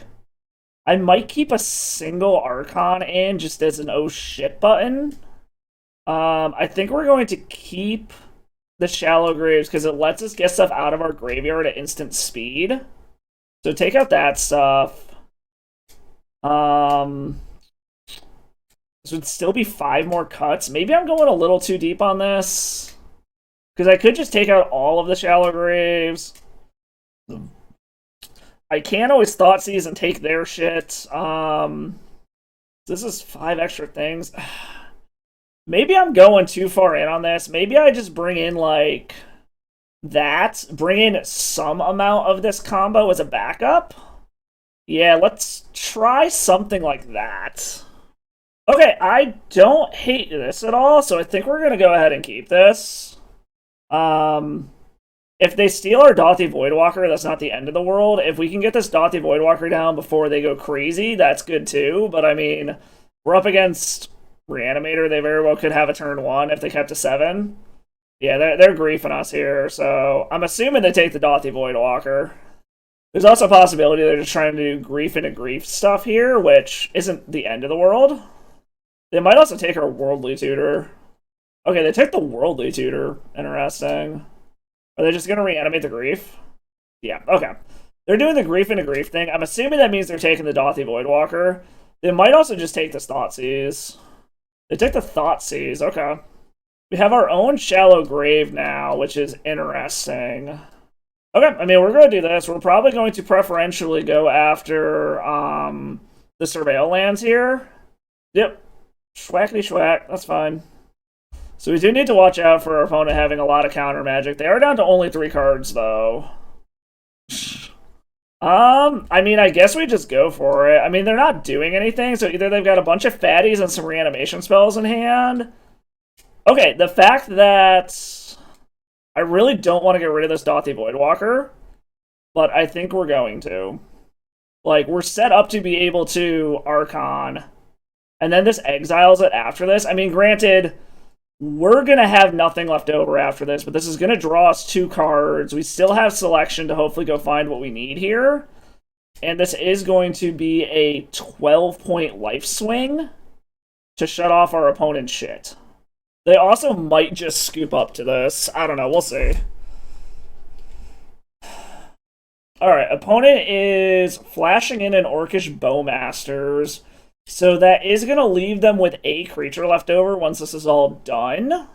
I might keep a single Archon in just as an oh shit button. I think we're going to keep the Shallow Graves because it lets us get stuff out of our graveyard at instant speed. So take out that stuff. This would still be 5 more cuts. Maybe I'm going a little too deep on this. Because I could just take out all of the Shallow Graves. I can always Thoughtseize and take their shit. This is 5 extra things. Maybe I'm going too far in on this. Maybe I just bring in, like, that. Bring in some amount of this combo as a backup. Yeah, let's try something like that. Okay, I don't hate this at all, so I think we're going to go ahead and keep this. If they steal our Dauthi Voidwalker, that's not the end of the world. If we can get this Dauthi Voidwalker down before they go crazy, that's good too. But I mean, we're up against Reanimator. They very well could have a turn 1 if they kept a 7. Yeah, they're griefing us here, so I'm assuming they take the Dauthi Voidwalker. There's also a possibility they're just trying to do grief into grief stuff here, which isn't the end of the world. They might also take our Worldly Tutor. Okay, they took the Worldly Tutor. Interesting. Are they just going to reanimate the grief? Yeah, okay. They're doing the grief into grief thing. I'm assuming that means they're taking the Dauthi Voidwalker. They might also just take the Thoughtseize. They took the Thoughtseize, okay. We have our own Shallow Grave now, which is interesting. Okay, I mean, we're going to do this. We're probably going to preferentially go after the surveil lands here. Yep. Schwackity schwack. That's fine. So we do need to watch out for our opponent having a lot of counter magic. They are down to only 3 cards, though. I mean, I guess we just go for it. I mean, they're not doing anything, so either they've got a bunch of fatties and some reanimation spells in hand. Okay, the fact that I really don't want to get rid of this Dauthi Voidwalker, but I think we're going to. Like, we're set up to be able to Archon, and then this exiles it after this. I mean, granted, we're going to have nothing left over after this, but this is going to draw us 2 cards. We still have selection to hopefully go find what we need here. And this is going to be a 12-point life swing to shut off our opponent's shit. They also might just scoop up to this. I don't know. We'll see. Alright, opponent is flashing in an Orcish Bowmasters. So that is going to leave them with a creature left over once this is all done.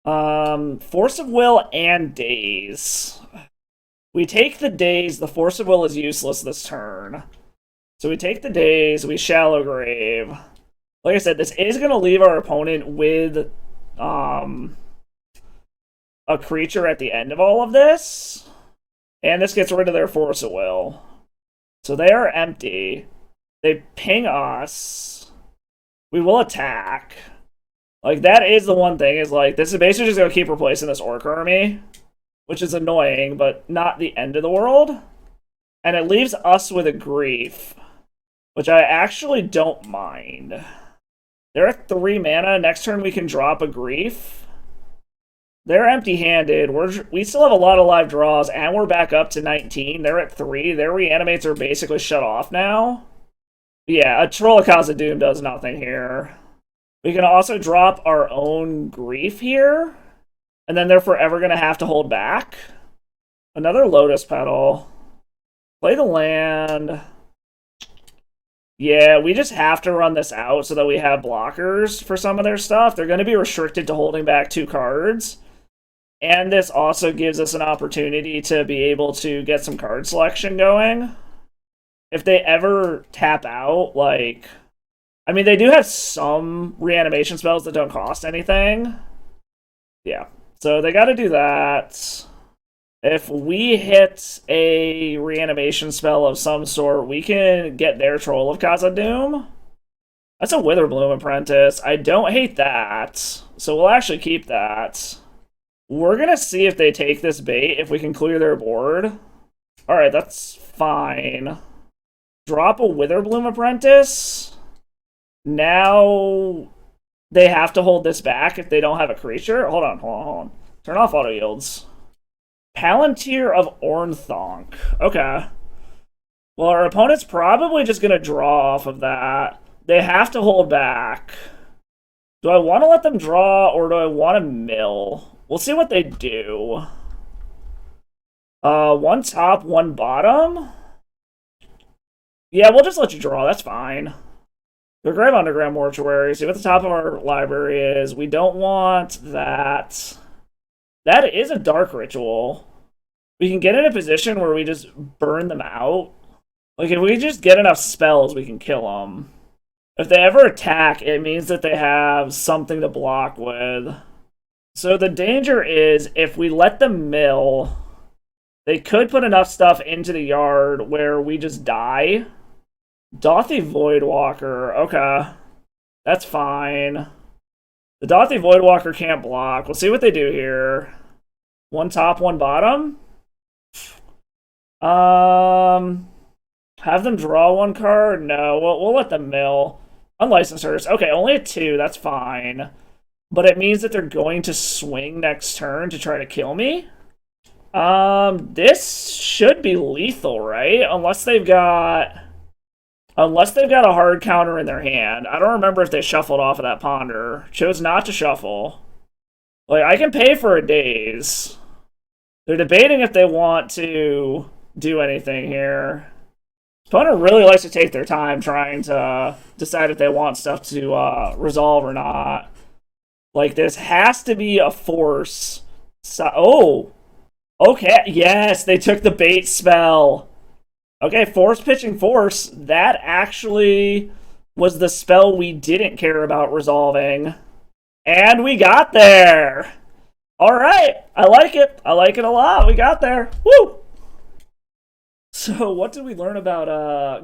Force of Will and Daze. We take the Daze. The Force of Will is useless this turn. So we take the Daze. We Shallow Grave. Like I said, this is going to leave our opponent with a creature at the end of all of this. And this gets rid of their Force of Will. So they are empty. They ping us. We will attack. Like, that is the one thing, is like, this is basically just going to keep replacing this Orc army, which is annoying, but not the end of the world. And it leaves us with a grief, which I actually don't mind. They're at 3 mana. Next turn we can drop a grief. They're empty-handed. We still have a lot of live draws, and we're back up to 19. They're at 3. Their reanimates are basically shut off now. Yeah, a Troll of Khazad-dûm does nothing here. We can also drop our own grief here, and then they're forever going to have to hold back. Another Lotus Petal. Play the land. Yeah, we just have to run this out so that we have blockers for some of their stuff. They're going to be restricted to holding back 2 cards. And this also gives us an opportunity to be able to get some card selection going. If they ever tap out, like... I mean, they do have some reanimation spells that don't cost anything. Yeah, so they got to do that. If we hit a reanimation spell of some sort, we can get their Troll of Khazad-dûm. That's a Witherbloom Apprentice. I don't hate that, so we'll actually keep that. We're going to see if they take this bait, if we can clear their board. Alright, that's fine. Drop a Witherbloom Apprentice. Now they have to hold this back if they don't have a creature. Hold on. Turn off auto yields. Palantir of Ornthonk. Okay. Well, our opponent's probably just going to draw off of that. They have to hold back. Do I want to let them draw, or do I want to mill? We'll see what they do. 1 top, 1 bottom? Yeah, we'll just let you draw. That's fine. The Grave Underground Mortuary. See what the top of our library is. We don't want that. That is a Dark Ritual. We can get in a position where we just burn them out. Like, if we just get enough spells, we can kill them. If they ever attack, it means that they have something to block with. So the danger is, if we let them mill, they could put enough stuff into the yard where we just die. Dauthi Voidwalker. Okay. That's fine. The Dothy Voidwalker can't block. We'll see what they do here. One top, one bottom. Have them draw one card? No, we'll let them mill. Unlicensors. Okay, only a 2. That's fine. But it means that they're going to swing next turn to try to kill me. This should be lethal, right? Unless they've got a hard counter in their hand. I don't remember if they shuffled off of that ponder. Chose not to shuffle. Like, I can pay for a daze. They're debating if they want to do anything here. Opponent really likes to take their time trying to decide if they want stuff to resolve or not. Like, this has to be a force. Oh! Okay, yes, they took the bait spell. Okay, force pitching force. That actually was the spell we didn't care about resolving. And we got there! Alright, I like it. I like it a lot. We got there. Woo! So, what did we learn about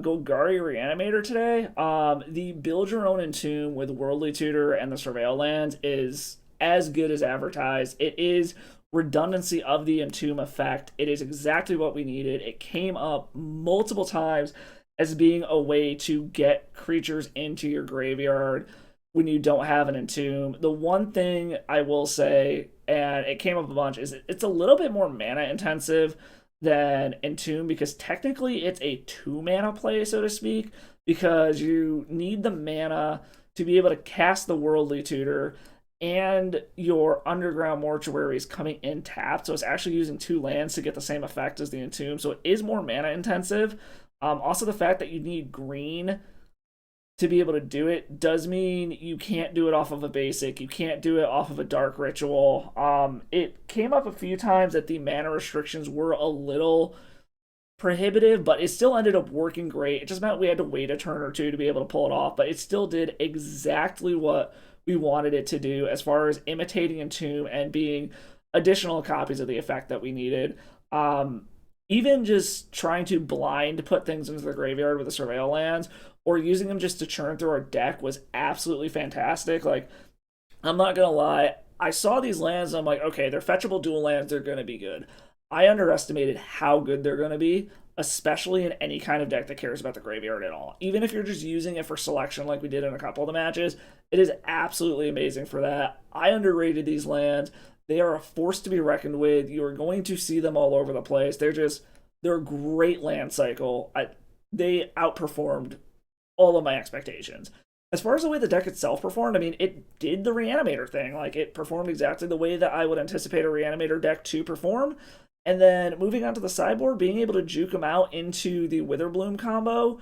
Golgari Reanimator today? The build your own Entomb with Worldly Tutor and the Surveil land is as good as advertised. It is redundancy of the Entomb effect. It is exactly what we needed. It came up multiple times as being a way to get creatures into your graveyard when you don't have an Entomb. The one thing I will say, and it came up a bunch, is it's a little bit more mana intensive than Entomb, because technically it's a 2 mana play, so to speak, because you need the mana to be able to cast the Worldly Tutor, and your Underground Mortuary is coming in tapped, so it's actually using 2 lands to get the same effect as the Entomb, so it is more mana intensive. Also, the fact that you need green to be able to do it does mean you can't do it off of a basic. You can't do it off of a dark ritual. It came up a few times that the mana restrictions were a little prohibitive, but it still ended up working great. It just meant we had to wait a turn or two to be able to pull it off, but it still did exactly what we wanted it to do as far as imitating Entomb and being additional copies of the effect that we needed. Even just trying to blind put things into the graveyard with the Surveil lands, or using them just to churn through our deck, was absolutely fantastic. Like, I'm not gonna lie, I saw these lands and I'm like, okay, they're fetchable dual lands, they're gonna be good. I underestimated how good they're gonna be, especially in any kind of deck that cares about the graveyard at all. Even if you're just using it for selection like we did in a couple of the matches, it is absolutely amazing for that. I underrated these lands. They are a force to be reckoned with. You are going to see them all over the place. They're a great land cycle. They outperformed all of my expectations. As far as the way the deck itself performed, I mean, it did the Reanimator thing. Like, it performed exactly the way that I would anticipate a Reanimator deck to perform. And then moving on to the sideboard, being able to juke them out into the Witherbloom combo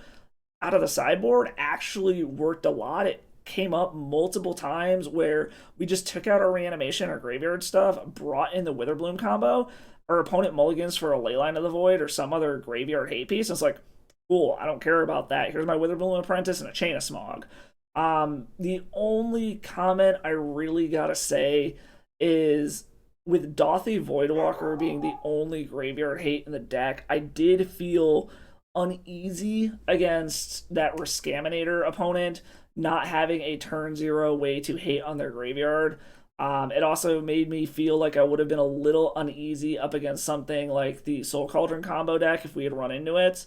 out of the sideboard actually worked a lot. It came up multiple times where we just took out our reanimation or graveyard stuff, brought in the Witherbloom combo, our opponent mulligans for a Leyline of the Void or some other graveyard hate piece. It's like, cool, I don't care about that. Here's my Witherbloom Apprentice and a Chain of Smog. The only comment I really gotta say is, with Dothy Voidwalker being the only graveyard hate in the deck, I did feel uneasy against that Re-Scaminator opponent not having a turn 0 way to hate on their graveyard. It also made me feel like I would have been a little uneasy up against something like the Soul Cauldron combo deck if we had run into it.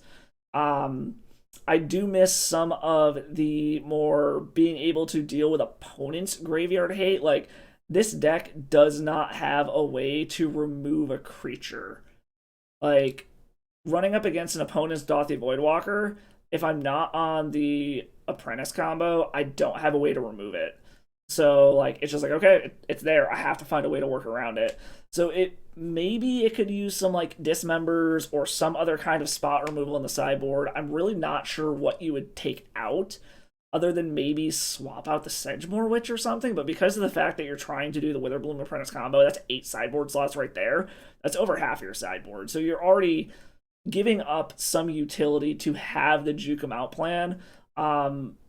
I do miss some of the more being able to deal with opponent's graveyard hate. Like, this deck does not have a way to remove a creature. Like, running up against an opponent's Dothy Voidwalker, if I'm not on the Apprentice combo, I don't have a way to remove it. So, like, it's just like, okay, it's there. I have to find a way to work around it. So maybe it could use some, like, dismembers or some other kind of spot removal in the sideboard. I'm really not sure what you would take out, other than maybe swap out the Sedgemoor Witch or something. But because of the fact that you're trying to do the Witherbloom Apprentice combo, that's 8 sideboard slots right there. That's over half your sideboard. So you're already giving up some utility to have the juke 'em out plan.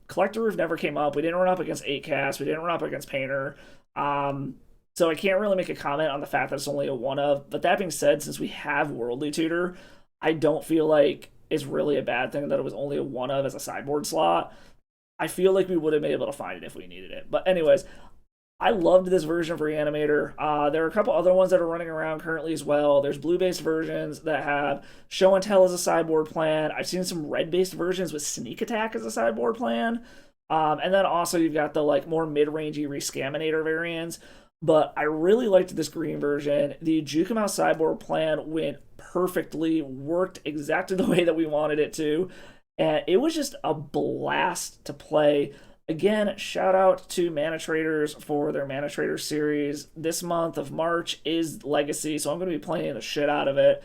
Collector Roof never came up. We didn't run up against 8-cast. We didn't run up against Painter. So I can't really make a comment on the fact that it's only a 1-of. But that being said, since we have Worldly Tutor, I don't feel like it's really a bad thing that it was only a 1-of as a sideboard slot. I feel like we would have been able to find it if we needed it. But anyways, I loved this version of Reanimator. There are a couple other ones that are running around currently as well. There's blue-based versions that have Show and Tell as a sideboard plan. I've seen some red-based versions with Sneak Attack as a sideboard plan. And then also you've got the like more mid-rangey Re-Scaminator variants. But I really liked this green version. The Juke 'em Out sideboard plan went perfectly, worked exactly the way that we wanted it to. And it was just a blast to play. Again, shout out to Mana Traders for their Mana Traders series. This month of March is Legacy, so I'm going to be playing the shit out of it.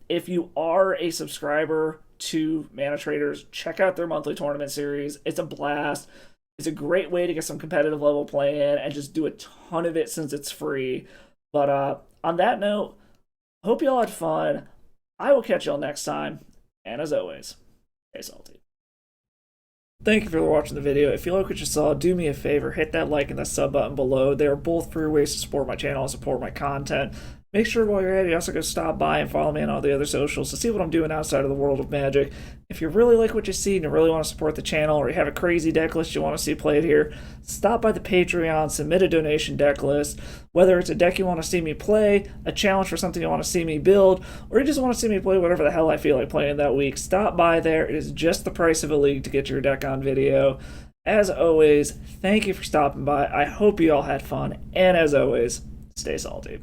If you are a subscriber to Mana Traders, check out their monthly tournament series. It's a blast. It's a great way to get some competitive level play in and just do a ton of it since it's free. But on that note, hope y'all had fun. I will catch y'all next time. And as always, stay salty. Thank you for watching the video. If you like what you saw, do me a favor, hit that like and the sub button below. They are both free ways to support my channel and support my content. Make sure while you're at it, you also go stop by and follow me on all the other socials to see what I'm doing outside of the world of Magic. If you really like what you see and you really want to support the channel, or you have a crazy deck list you want to see played here, stop by the Patreon, submit a donation deck list. Whether it's a deck you want to see me play, a challenge for something you want to see me build, or you just want to see me play whatever the hell I feel like playing that week, stop by there. It is just the price of a league to get your deck on video. As always, thank you for stopping by. I hope you all had fun, and as always, stay salty.